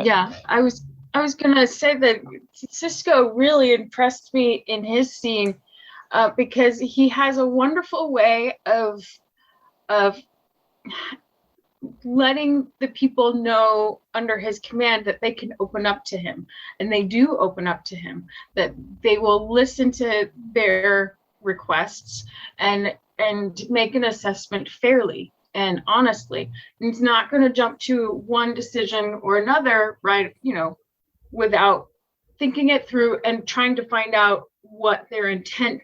Yeah, I was gonna say that Sisko really impressed me in his scene because he has a wonderful way of letting the people know under his command that they can open up to him, and they do open up to him, that they will listen to their requests and make an assessment fairly and honestly. And it's not going to jump to one decision or another, right, without thinking it through and trying to find out what their intent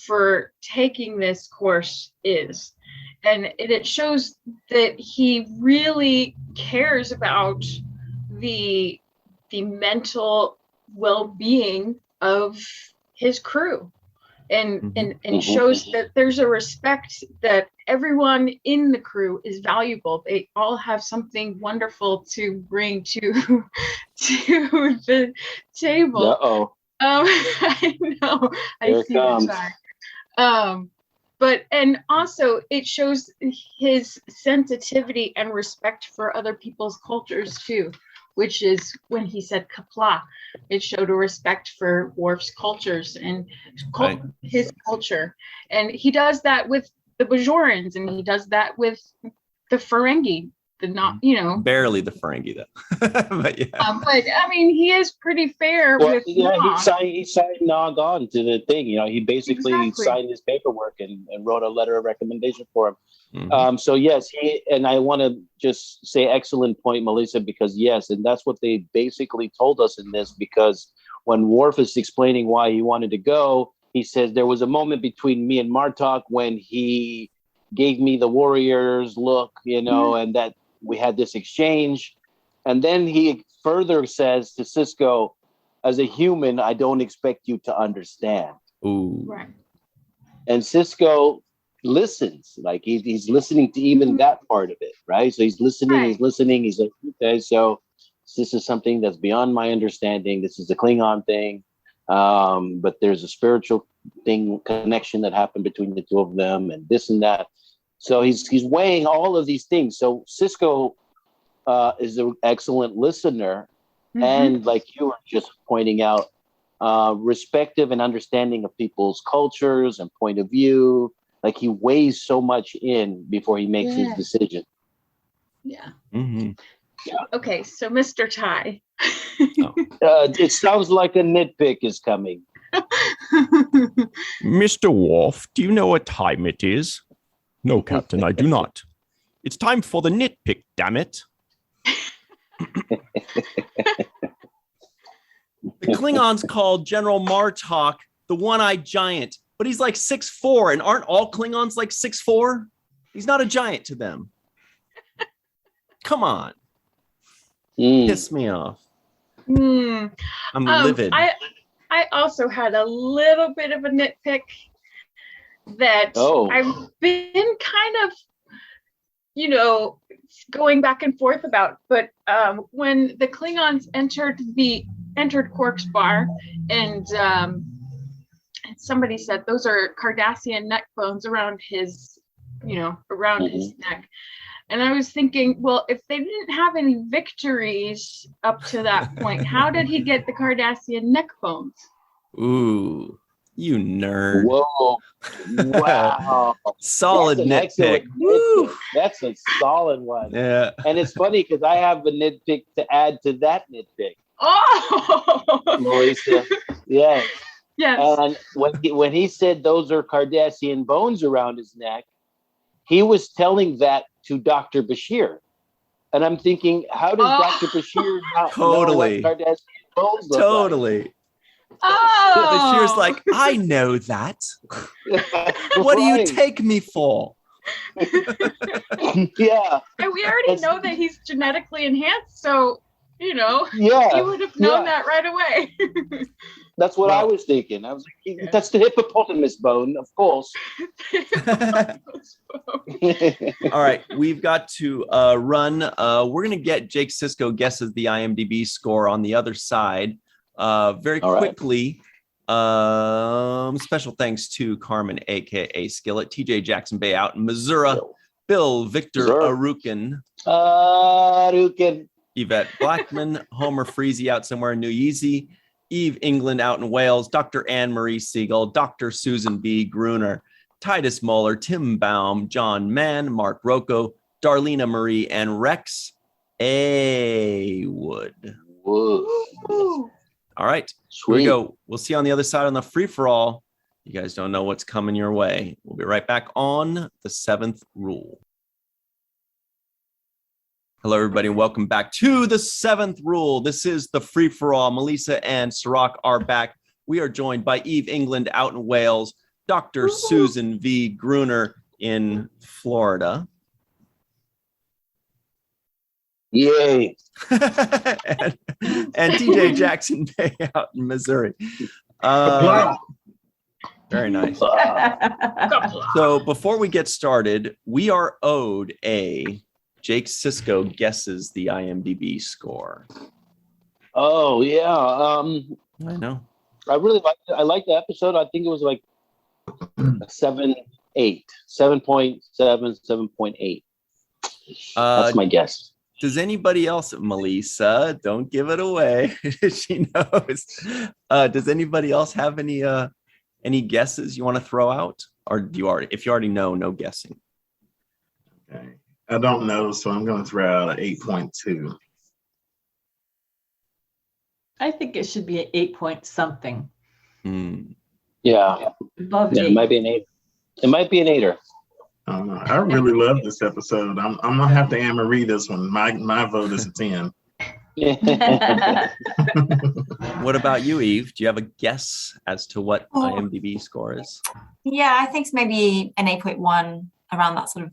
for taking this course is. And it shows that he really cares about the mental well-being of his crew, and shows that there's a respect that everyone in the crew is valuable. They all have something wonderful to bring to the table. I know. I see the time. And also it shows his sensitivity and respect for other people's cultures too, which is when he said Kapla, it showed a respect for Worf's cultures and his culture. And he does that with the Bajorans, and he does that with the Ferengi. Barely the Ferengi though. But yeah. But I mean, he is pretty fair with Nog. He signed Nog on to the thing. He basically signed his paperwork and wrote a letter of recommendation for him. So yes, and I want to just say excellent point, Melissa, because yes, and that's what they basically told us in this, because when Worf is explaining why he wanted to go, he says there was a moment between me and Martok when he gave me the warriors look, and that we had this exchange. And then he further says to Sisko, as a human, I don't expect you to understand. Ooh. Right. And Sisko listens, like he's listening to even that part of it, right? So he's listening, he's like, okay, so this is something that's beyond my understanding. This is a Klingon thing. But there's a spiritual connection that happened between the two of them, and this and that. So he's weighing all of these things. So Sisko is an excellent listener, and like you were just pointing out, respective and understanding of people's cultures and point of view. Like he weighs so much in before he makes his decision. Yeah. Yeah. Okay, so Mr. Ty. It sounds like a nitpick is coming. Mr. Worf, do you know what time it is? No, Captain, I do not. It's time for the nitpick, damn it. The Klingons called General Martok the one-eyed giant, but he's like 6'4", and aren't all Klingons like 6'4"? He's not a giant to them. Come on. Piss me off. I'm livid. I also had a little bit of a nitpick that I've been kind of, going back and forth about. But when the Klingons entered Quark's bar, and somebody said those are Cardassian neck bones around his, his neck. And I was thinking, well, if they didn't have any victories up to that point, how did he get the Cardassian neck bones? Ooh, you nerd. Whoa. Wow. Solid nitpick. Woo. That's a solid one. Yeah. And it's funny because I have a nitpick to add to that nitpick. Oh! Melissa. Yeah. Yes. And when he said those are Cardassian bones around his neck, he was telling that to Dr. Bashir. And I'm thinking, how does Dr. Bashir not know what Cardassian bones look like? Bashir's like, I know that. What do you take me for? Yeah. And we already know that he's genetically enhanced, so, he would have known that right away. That's what I was thinking. I was like, that's the hippopotamus bone, of course. All right, we've got to run. We're going to get Jake Sisko guesses the IMDb score on the other side. Very All right. quickly, special thanks to Carmen, aka Skillet, TJ Jackson-Bey out in Missouri, Bill Victor Arucan, Yvette Blackmon, Homer Freezy out somewhere in New Yeezy, Eve England out in Wales, Dr. Marie Segal, Dr. Susan B. Gruner, Titus Mohler, Tim Baum, John Mann, Mark Roco, Darlena Marie, and Rex A. Wood. Whoa. All right, Sweet. here we go. We'll see you on the other side on the free-for-all. You guys don't know what's coming your way. We'll be right back on the 7th rule. Hello, everybody, and welcome back to the 7th rule. This is the free-for-all. Melissa and Cirroc are back. We are joined by Eve England out in Wales, Dr. Susan V. Gruner in Florida. Yay. and TJ Jackson-Bey out in Missouri. Very nice. So before we get started, we are owed a Jake Sisko guesses the IMDb score. Oh yeah. I know. I really liked it. I liked the episode. I think it was like 7.8, 7.7, 7.8. That's my guess. Does anybody else, Melissa, don't give it away. She knows. Does anybody else have any guesses you want to throw out? Or do you already, if you already know, no guessing? Okay. I don't know, so I'm going to throw out an 8.2. I think it should be an 8 something. Yeah. Above Yeah, 8. it might be an 8. It might be an 8er. I really love this episode. I'm going to have to Anne-Marie this one. My vote is a 10. What about you, Eve? Do you have a guess as to what IMDb score is? Yeah, I think it's maybe an 8.1, around that sort of.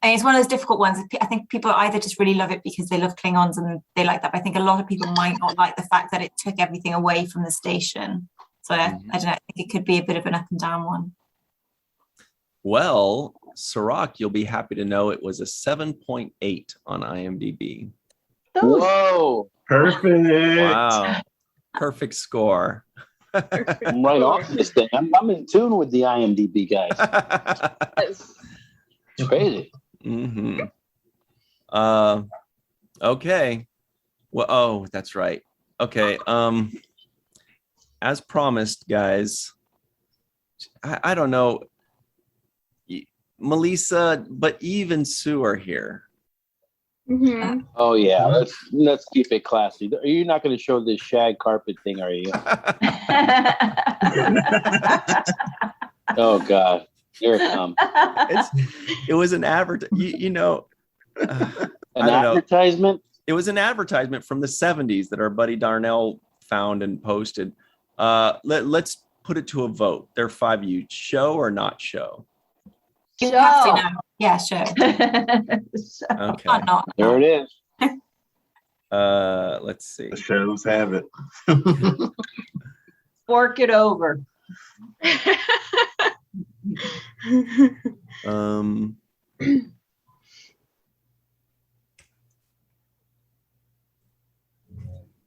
I mean, it's one of those difficult ones. I think people either just really love it because they love Klingons and they like that. But I think a lot of people might not like the fact that it took everything away from the station. So I don't know. I think it could be a bit of an up and down one. Well, Cirroc, you'll be happy to know it was a 7.8 on IMDb. Whoa. Perfect. Wow. Perfect score. I'm right off this thing. I'm in tune with the IMDb guys. It's crazy. Mm-hmm. Okay. Well, oh, that's right. Okay. As promised, guys, I don't know, Melissa, but Eve and Sue are here. Mm-hmm. Oh yeah, let's keep it classy. You're not going to show this shag carpet thing, are you? Oh God, here it comes. It was an an advertisement. It was an advertisement from the 70s that our buddy Darnell found and posted. Let's put it to a vote. There are 5 of you. Show or not show? You have to now. Yeah, sure. Okay. Not. There it is. Let's see. The shows have it. Fork it over.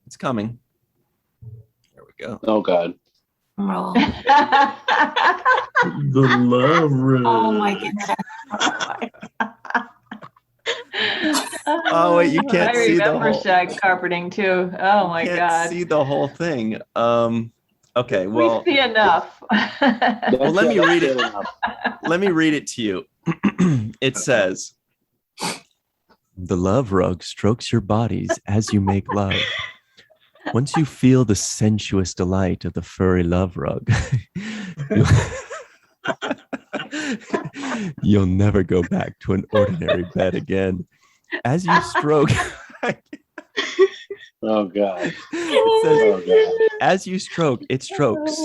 It's coming. There we go. Oh God. Roll. The love room. Oh my goodness. Oh wait, you can't I see the remember whole. shag carpeting too. Oh my Can't God. see the whole thing. Okay, well, We see enough. well, let me read it. Let me read it to you. It says, "The love rug strokes your bodies as you make love. Once you feel the sensuous delight of the furry love rug, you'll never go back to an ordinary bed again. As you stroke." Oh God. It says, Oh God. "As you stroke, it strokes.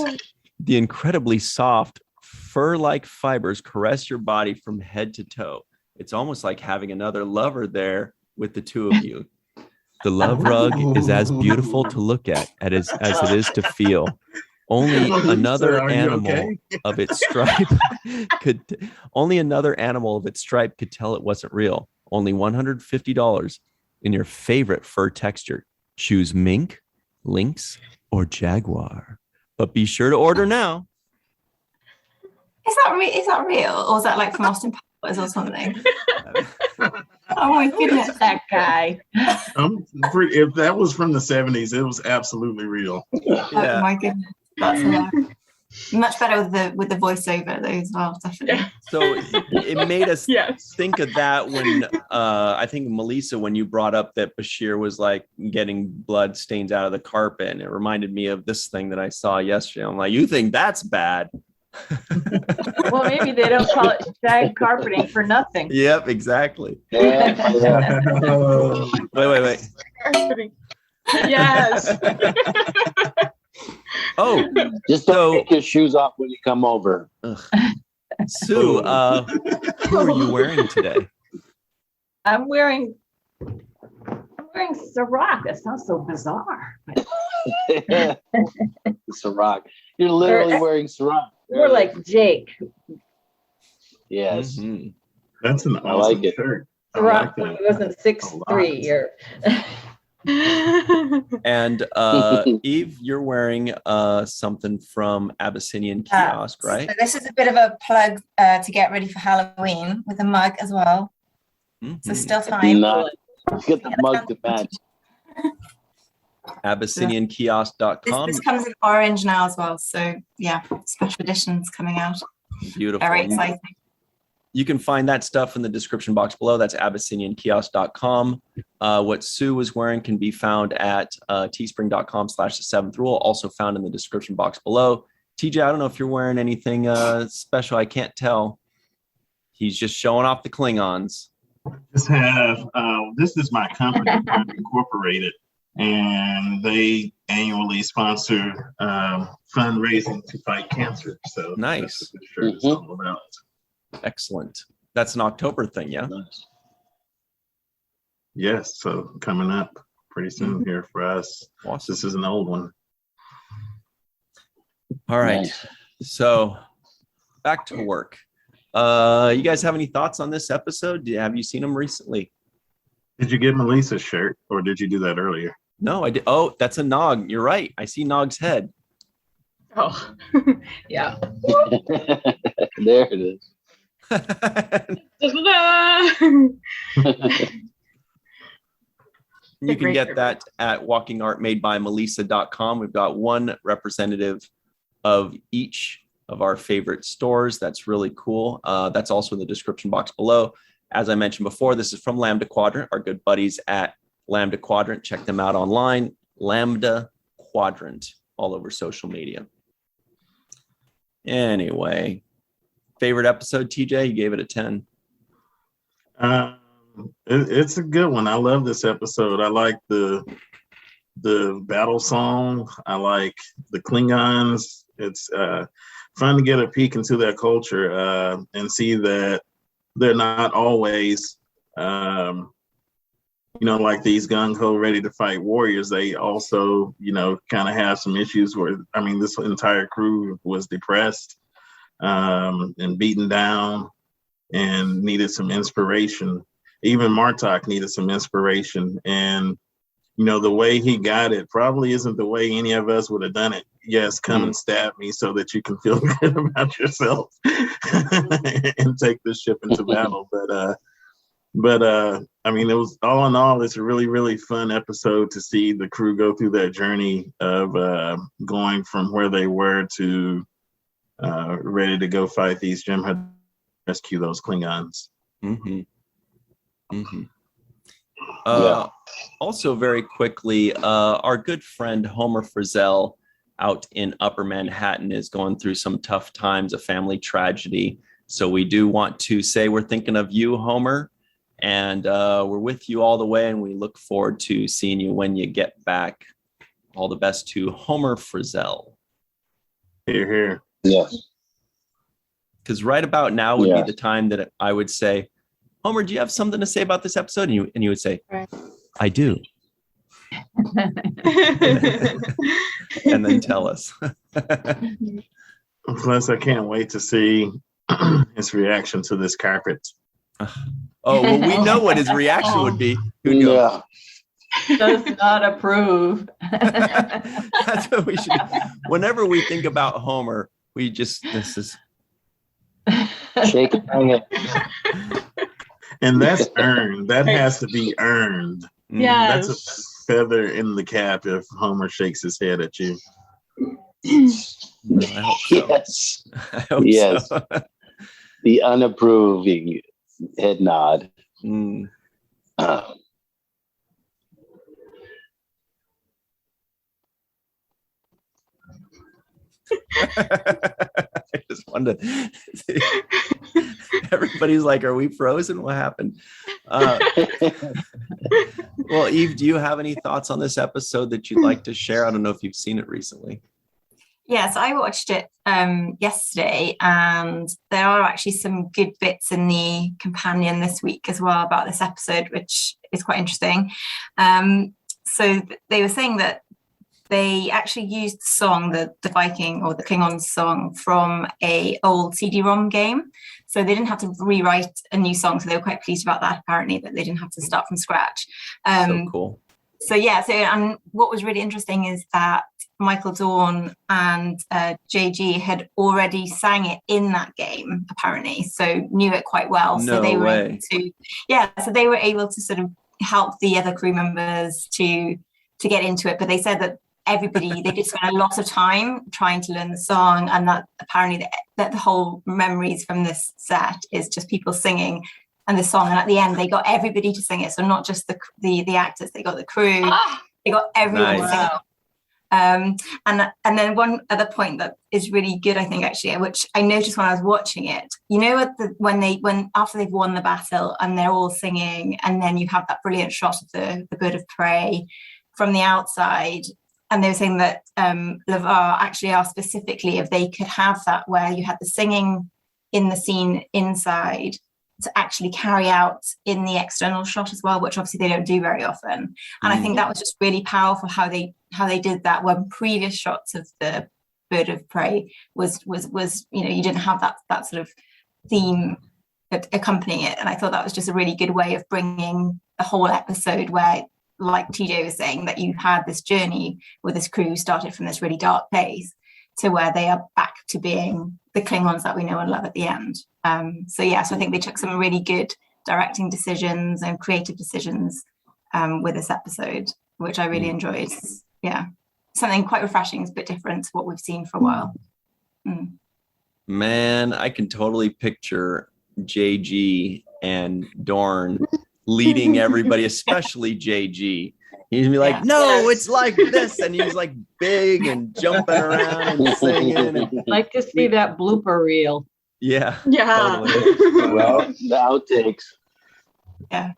The incredibly soft, fur-like fibers caress your body from head to toe. It's almost like having another lover there with the two of you. The love rug is as beautiful to look at as it is to feel. Only another Are you animal okay? of its stripe could tell it wasn't real. Only $150 in your favorite fur texture. Choose mink, lynx, or jaguar. But be sure to order now. Is that real? Or is that like from Austin Powers or something? Oh my goodness. That guy. If that was from the 70s, it was absolutely real. Yeah. Oh my goodness. That's hilarious. Much better with the voiceover though as well, definitely. So it made us think of that when I think Melissa, when you brought up that Bashir was like getting blood stains out of the carpet, and it reminded me of this thing that I saw yesterday. I'm like, you think that's bad? Well, maybe they don't call it shag carpeting for nothing. Yep, exactly. Yeah. Wait. Carpeting. Yes. Oh, Just don't take your shoes off when you come over. Sue, who are you wearing today? I'm wearing Cirroc. That sounds so bizarre. Cirroc. You're literally wearing Cirroc. We're like Jake. Yes. Mm-hmm. That's an awesome shirt. Cirroc wasn't 6'3" or. And Eve, you're wearing something from Abyssinian Kiosk, right? So this is a bit of a plug to get ready for Halloween with a mug as well. Mm-hmm. So still time. Get the mug to match. AbyssinianKiosk.com. This comes in orange now as well. So yeah, special editions coming out. Beautiful. Very exciting. You can find that stuff in the description box below. That's AbyssinianKiosk.com. What Sue was wearing can be found at teespring.com/the7th-rule, also found in the description box below. TJ, I don't know if you're wearing anything special. I can't tell. He's just showing off the Klingons. This is my company, Incorporated, and they annually sponsor fundraising to fight cancer. So nice. That's what this shirt is all about. Excellent. That's an October thing, yeah? Nice. Yes, so coming up pretty soon here for us. Awesome. This is an old one. All right. Nice. So back to work. You guys have any thoughts on this episode? Have you seen them recently? Did you get Melissa's shirt or did you do that earlier? No, I did. Oh, that's a Nog. You're right. I see Nog's head. Oh, yeah. There it is. You can get that at walkingartmadebymelissa.com. We've got one representative of each of our favorite stores. That's really cool. That's also in the description box below. As I mentioned before, this is from Lambda Quadrant, our good buddies at Lambda Quadrant. Check them out online. Lambda Quadrant, all over social media. Anyway, favorite episode, TJ? You gave it a 10. It's a good one. I love this episode. I like the battle song. I like the Klingons. It's fun to get a peek into their culture and see that they're not always, like these gung-ho ready to fight warriors. They also, kind of have some issues where, this entire crew was depressed and beaten down and needed some inspiration. Even Martok needed some inspiration. And, the way he got it probably isn't the way any of us would have done it. Yes, come and stab me so that you can feel good about yourself and take this ship into battle. But it was all in all, it's a really, really fun episode to see the crew go through that journey of going from where they were to ready to go fight these Jem'Hadar, rescue those Klingons. Mm-hmm. Mm-hmm. Yeah. Also, very quickly, our good friend Homer Frizzell out in Upper Manhattan is going through some tough times, a family tragedy. So we do want to say we're thinking of you, Homer, and we're with you all the way, and we look forward to seeing you when you get back. All the best to Homer Frizzell. Hear, hear. Yes. Because right about now would be the time that I would say, Homer, do you have something to say about this episode? And you would say, I do. And then tell us. Plus, I can't wait to see his reaction to this carpet. Oh, well, we know what his reaction would be. He'd go, Does not approve. That's what we should. Whenever we think about Homer, this is Shake it. And that's earned. That has to be earned. Yes. That's a feather in the cap if Homer shakes his head at you. I hope so. Yes. I hope Yes. so. The unapproving head nod. Mm. I just wanted to. Everybody's like, "Are we frozen? What happened?" Well, Eve, do you have any thoughts on this episode that you'd like to share? I don't know if you've seen it recently. Yes, I watched it yesterday, and there are actually some good bits in the companion this week as well about this episode, which is quite interesting. So they were saying that they actually used the song, the Viking or the Klingon song from a old CD-ROM game. So they didn't have to rewrite a new song. So they were quite pleased about that, apparently, that they didn't have to start from scratch. So cool. So and what was really interesting is that Michael Dorn and JG had already sang it in that game, apparently, so knew it quite well. No so they were way. so they were able to sort of help the other crew members to get into it. But they said that they did spend a lot of time trying to learn the song, and that apparently that the whole memories from this set is just people singing and the song, and at the end they got everybody to sing it. So not just the actors, they got the crew, they got everyone to sing it. And then one other point that is really good, I think, actually, which I noticed when I was watching it, you know, when after they've won the battle and they're all singing, and then you have that brilliant shot of the bird of prey from the outside, and they were saying that LeVar actually asked specifically if they could have that where you had the singing in the scene inside to actually carry out in the external shot as well, which obviously they don't do very often. And I think that was just really powerful how they did that when previous shots of the bird of prey was you know, you didn't have that sort of theme accompanying it. And I thought that was just a really good way of bringing the whole episode where, like TJ was saying, that you had this journey with this crew who started from this really dark place to where they are back to being the Klingons that we know and love at the end. So I think they took some really good directing decisions and creative decisions with this episode, which I really enjoyed. Yeah, something quite refreshing, a bit different to what we've seen for a while. Man, I can totally picture JG and Dorn leading everybody, especially JG. He'd be like, "No, it's like this," and he's like big and jumping around and singing. And like to see that blooper reel. Yeah. Totally. Well, the outtakes. Yeah.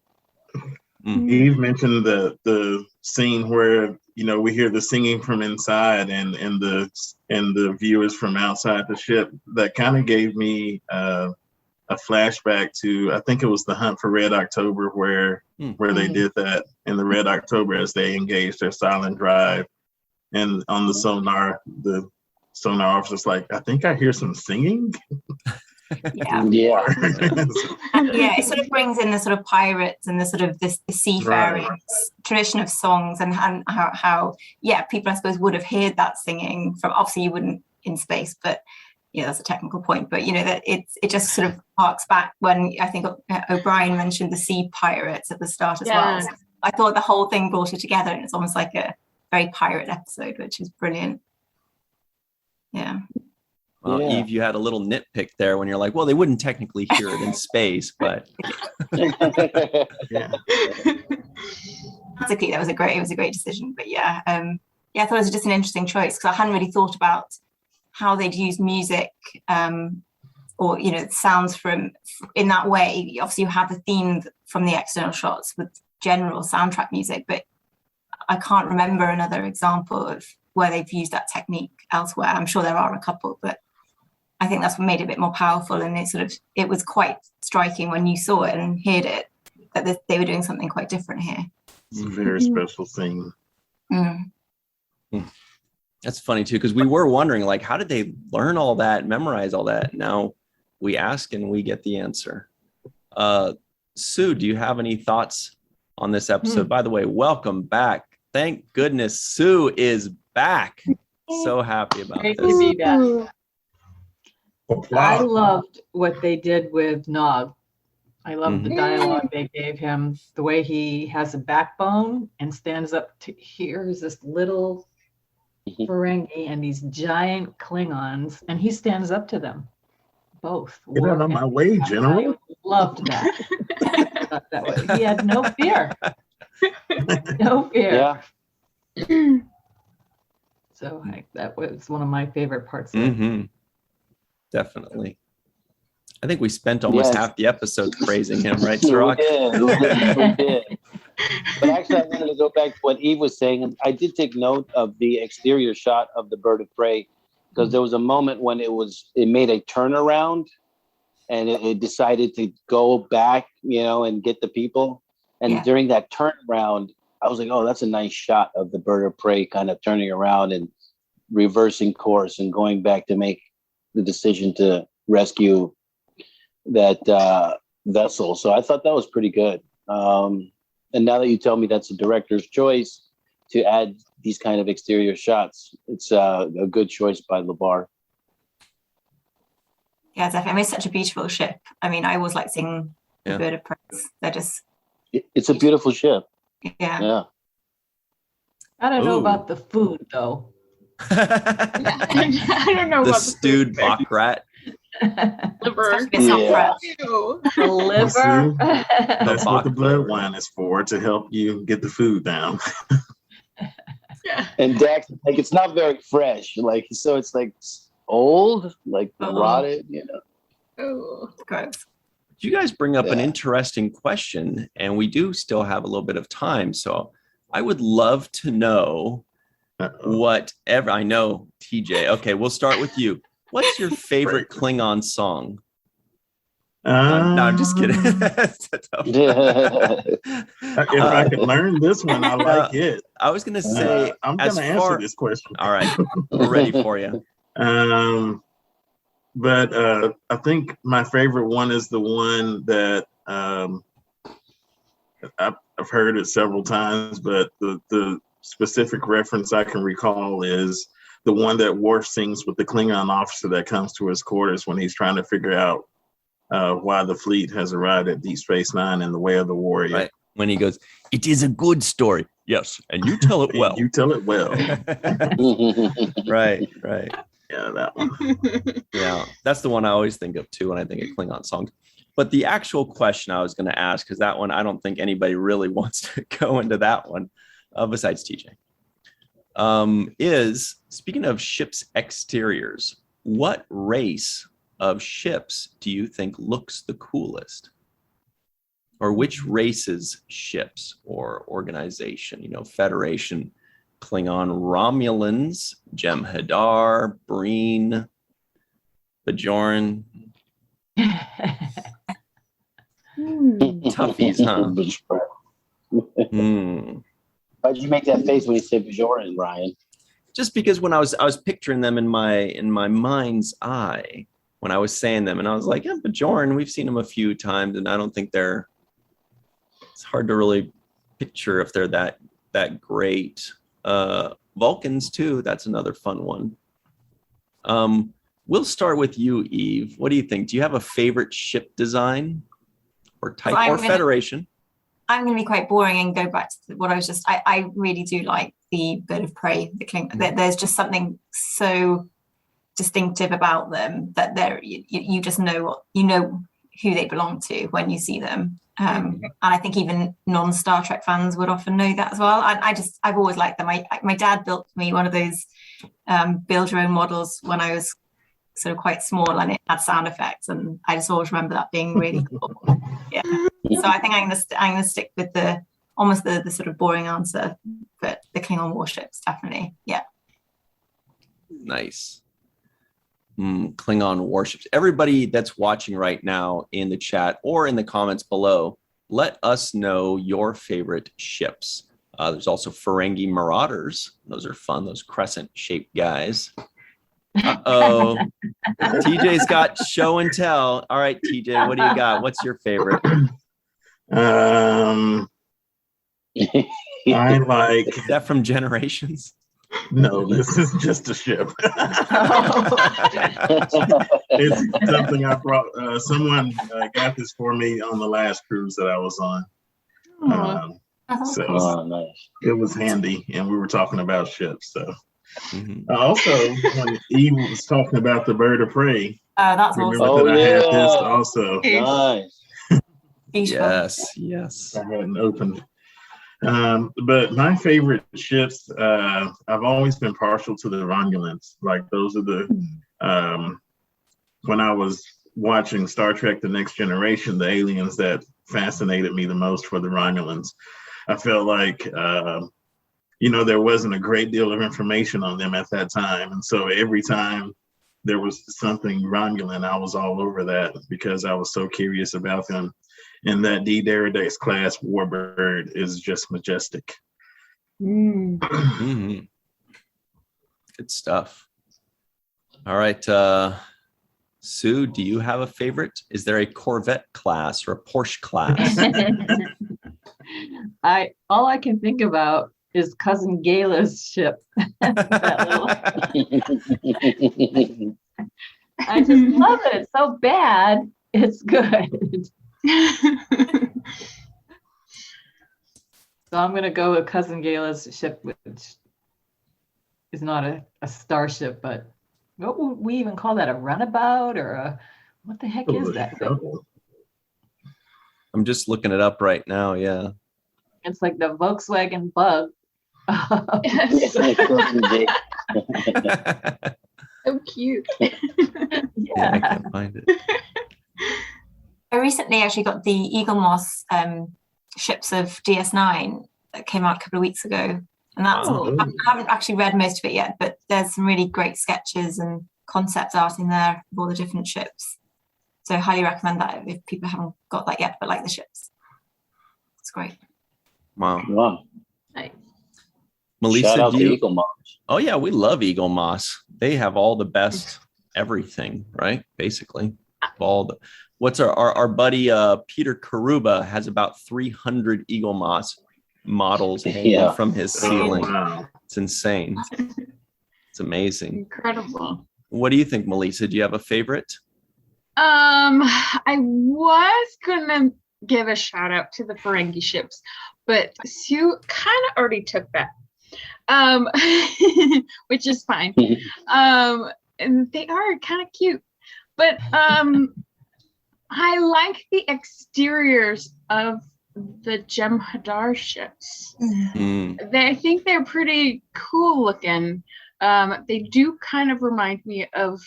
Eve mentioned the scene where, you know, we hear the singing from inside and the viewers from outside the ship. That kind of gave me a flashback to, I think it was the Hunt for Red October where they did that in the Red October as they engaged their silent drive, and on the sonar officer's like, "I think I hear some singing." Yeah. It sort of brings in the sort of pirates and the sort of the seafaring tradition of songs, and how people, I suppose, would have heard that singing from, obviously you wouldn't in space, but that's a technical point, but that it just sort of harks back when I think O'Brien mentioned the sea pirates at the start as well. So I thought the whole thing brought it together, and it's almost like a very pirate episode, which is brilliant. Yeah. Well, Eve, you had a little nitpick there when you're like, well, they wouldn't technically hear it in space, but Basically, it was a great decision. But I thought it was just an interesting choice, because I hadn't really thought about how they'd use music or sounds from in that way. Obviously you have the theme from the external shots with general soundtrack music, but I can't remember another example of where they've used that technique elsewhere. I'm sure there are a couple, but I think that's what made it a bit more powerful, and it was quite striking when you saw it and heard it that they were doing something quite different here. It's a very special thing. That's funny too, because we were wondering, like, how did they learn all that, memorize all that? Now we ask and we get the answer. Sue, do you have any thoughts on this episode. By the way, welcome back. Thank goodness Sue is back. So happy about Great this. to be back. I loved what they did with Nog. I love the dialogue they gave him, the way he has a backbone and stands up to here's this little Ferengi and these giant Klingons, and he stands up to them both. Get out of my way, General. I loved that. That way. He had no fear. No fear. Yeah. So that was one of my favorite parts of it. Definitely. I think we spent almost half the episode praising him, right, Cirroc? We did. But actually, I wanted to go back to what Eve was saying. I did take note of the exterior shot of the bird of prey, because there was a moment when it made a turnaround and it decided to go back, and get the people. And during that turnaround, I was like, oh, that's a nice shot of the bird of prey kind of turning around and reversing course and going back to make the decision to rescue that vessel. So I thought that was pretty good. And now that you tell me that's a director's choice to add these kind of exterior shots, it's a good choice by LeVar. Yeah, definitely. I mean, it's such a beautiful ship. I mean, I always like seeing the bird of prey. They're just... It's a beautiful ship. Yeah. I don't know about the food, though. I don't know the about stewed baccarat. Liver. The liver. That's what the blood wine is for, to help you get the food down. And Dax, like, it's not very fresh. Like, so it's like old, like rotted, Oh, gross. You guys bring up an interesting question, and we do still have a little bit of time. So I would love to know whatever. I know, TJ. Okay, we'll start with you. What's your favorite Klingon song? No, I'm just kidding. If I could learn this one, I like it. I was going to say, I'm going to answer this question. All right, we're ready for you. But I think my favorite one is the one that I've heard it several times, but the specific reference I can recall is the one that Worf sings with the Klingon officer that comes to his quarters when he's trying to figure out why the fleet has arrived at Deep Space Nine in the Way of the Warrior. Right. When he goes, "It is a good story." Yes, and you tell it well. You tell it well. Right. Yeah, that one. Yeah, that's the one I always think of too when I think of Klingon songs. But the actual question I was going to ask, because that one, I don't think anybody really wants to go into that one, besides TJ, is, speaking of ships' exteriors, what race of ships do you think looks the coolest? Or which race's ships or organization, Federation, Klingon, Romulans, Jem'Hadar, Breen, Bajoran. Toughies, huh? Why'd you make that face when you said Bajoran, Ryan? Just because when I was picturing them in my mind's eye when I was saying them, and I was like, yeah, Bajoran, we've seen them a few times, and I don't think it's hard to really picture if they're that great. Vulcans too, that's another fun one. We'll start with you, Eve. What do you think? Do you have a favorite ship design or type or Federation? I'm going to be quite boring and go back to what I was just. I really do like the bird of prey. The Klingon. There's just something so distinctive about them that you just know who they belong to when you see them. And I think even non-Star Trek fans would often know that as well. I've always liked them. My dad built me one of those build your own models when I was sort of quite small, and it had sound effects, and I just always remember that being really cool. Yeah. So I think I'm gonna stick with the sort of boring answer, but the Klingon warships, definitely. Yeah. Nice. Klingon warships. Everybody that's watching right now in the chat or in the comments below, let us know your favorite ships. There's also Ferengi Marauders. Those are fun, those crescent-shaped guys. Uh-oh. TJ's got show and tell. All right, TJ, what do you got? What's your favorite? I like. Is that from Generations? No, this is just a ship. It's something I brought. Someone got this for me on the last cruise that I was on. So nice. it was handy, and we were talking about ships. So also, when Eve was talking about the bird of prey, that's remember awesome. that I had this also. Nice. Yes. I hadn't opened. But my favorite ships, I've always been partial to the Romulans. Like those are the, when I was watching Star Trek The Next Generation, the aliens that fascinated me the most were the Romulans. I felt like, there wasn't a great deal of information on them at that time. And so every time there was something Romulan, I was all over that because I was so curious about them. And that D. Deridex class warbird is just majestic. Good stuff. All right. Sue, do you have a favorite? Is there a Corvette class or a Porsche class? All I can think about is Cousin Gayla's ship. I just love it. It's so bad. It's good. So I'm going to go with Cousin Gayla's ship, which is not a starship, but what would we even call that? A runabout or what the heck is that? I'm just looking it up right now. Yeah. It's like the Volkswagen Bug. So cute. Yeah, I can't find it. I recently actually got the Eagle Moss ships of DS9 that came out a couple of weeks ago. And that's I haven't actually read most of it yet, but there's some really great sketches and concept art in there of all the different ships. So I highly recommend that if people haven't got that yet, but like the ships. It's great. Wow. Nice. Melissa, shout out to Eagle Moss. Oh yeah, we love Eagle Moss. They have all the best everything, right? Basically, all the. What's our buddy Peter Karuba has about 300 Eagle Moss models hanging from his ceiling. Wow. It's insane. It's amazing. Incredible. What do you think, Melissa? Do you have a favorite? I was gonna give a shout out to the Ferengi ships, but Sue kind of already took that. Which is fine. And they are kind of cute. But I like the exteriors of the Jem'Hadar ships. I think they're pretty cool looking. They do kind of remind me of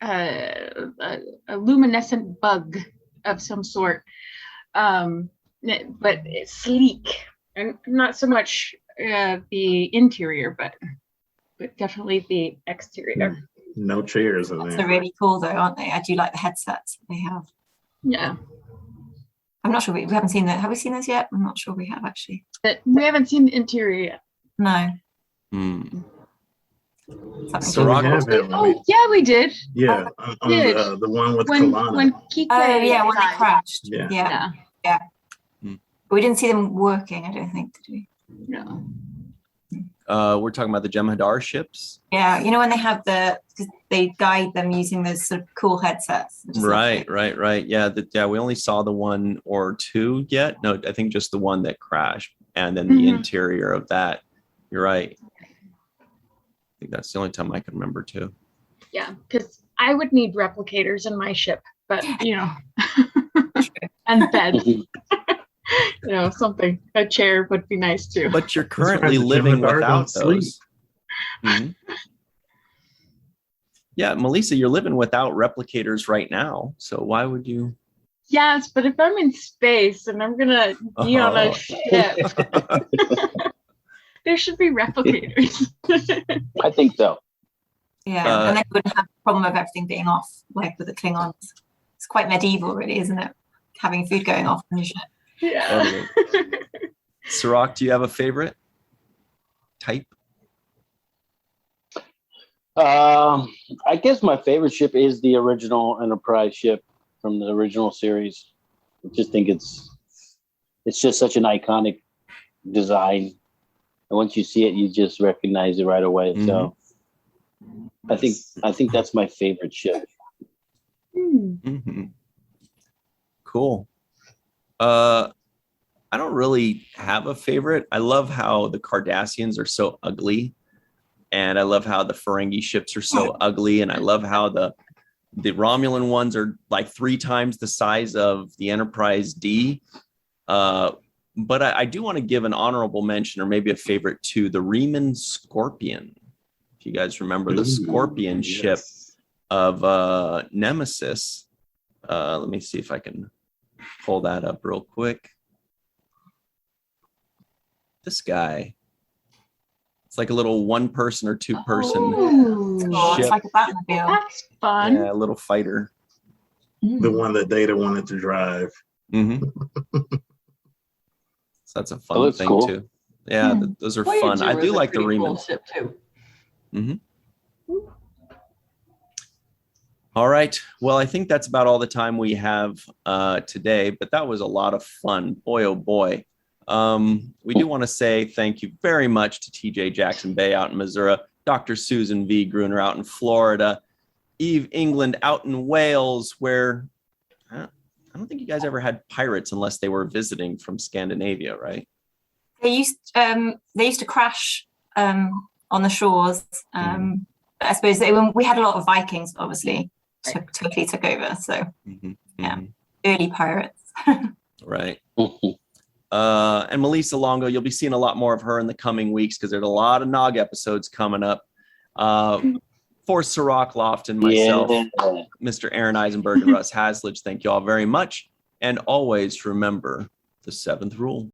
a luminescent bug of some sort, but it's sleek and not so much the interior, but definitely the exterior. No chairs in there. They're really cool though, aren't they? I do like the headsets they have. Yeah. I'm not sure we haven't seen that. Have we seen those yet? I'm not sure we have actually. But we haven't seen the interior yet. No. Oh yeah, we did. Yeah, on the one with Kalana. When they crashed. Yeah. We didn't see them working, I don't think, did we? No. We're talking about the Jem'Hadar ships. Yeah, when they have they guide them using those sort of cool headsets. Right. Yeah, we only saw the one or two yet. No, I think just the one that crashed, and then the interior of that. You're right. I think that's the only time I can remember too. Yeah, because I would need replicators in my ship, but and beds. Something. A chair would be nice too. But you're currently living without those. Yeah, Melissa, you're living without replicators right now. So why would you? Yes, but if I'm in space and I'm gonna be on a ship, there should be replicators. I think so. Yeah, and then you wouldn't have the problem of everything being off, like with the Klingons. It's quite medieval, really, isn't it? Having food going off on your ship. Yeah. Cirroc, do you have a favorite type? I guess my favorite ship is the original Enterprise ship from the original series. I just think it's just such an iconic design, and once you see it, you just recognize it right away. So I think that's my favorite ship. Cool. I don't really have a favorite. I love how the Cardassians are so ugly, and I love how the Ferengi ships are so ugly, and I love how the Romulan ones are like 3 times the size of the Enterprise D. But I do want to give an honorable mention, or maybe a favorite, to the Riemann Scorpion. If you guys remember the Scorpion ship of Nemesis. Let me see if I can pull that up real quick. This guy. It's like a little 1-person or 2-person ship. It's like a Batmobile. That's fun. Yeah, a little fighter. The one that Data wanted to drive. So that's a fun thing cool. too. Yeah, those are fun. I do like the Riemann ship too. All right. Well, I think that's about all the time we have today, but that was a lot of fun. Boy, oh boy. We do want to say thank you very much to TJ Jackson-Bey out in Missouri, Dr. Susan V. Gruner out in Florida, Eve England out in Wales, where I don't think you guys ever had pirates unless they were visiting from Scandinavia, right? They used to crash on the shores. I suppose we had a lot of Vikings, obviously, totally took over. So early pirates. Right. And Melissa Longo, you'll be seeing a lot more of her in the coming weeks because there's a lot of Nog episodes coming up. For Cirroc, Lofton, myself, Mr. Aaron Eisenberg, and Russ Hasledge, thank you all very much. And always remember the 7th rule.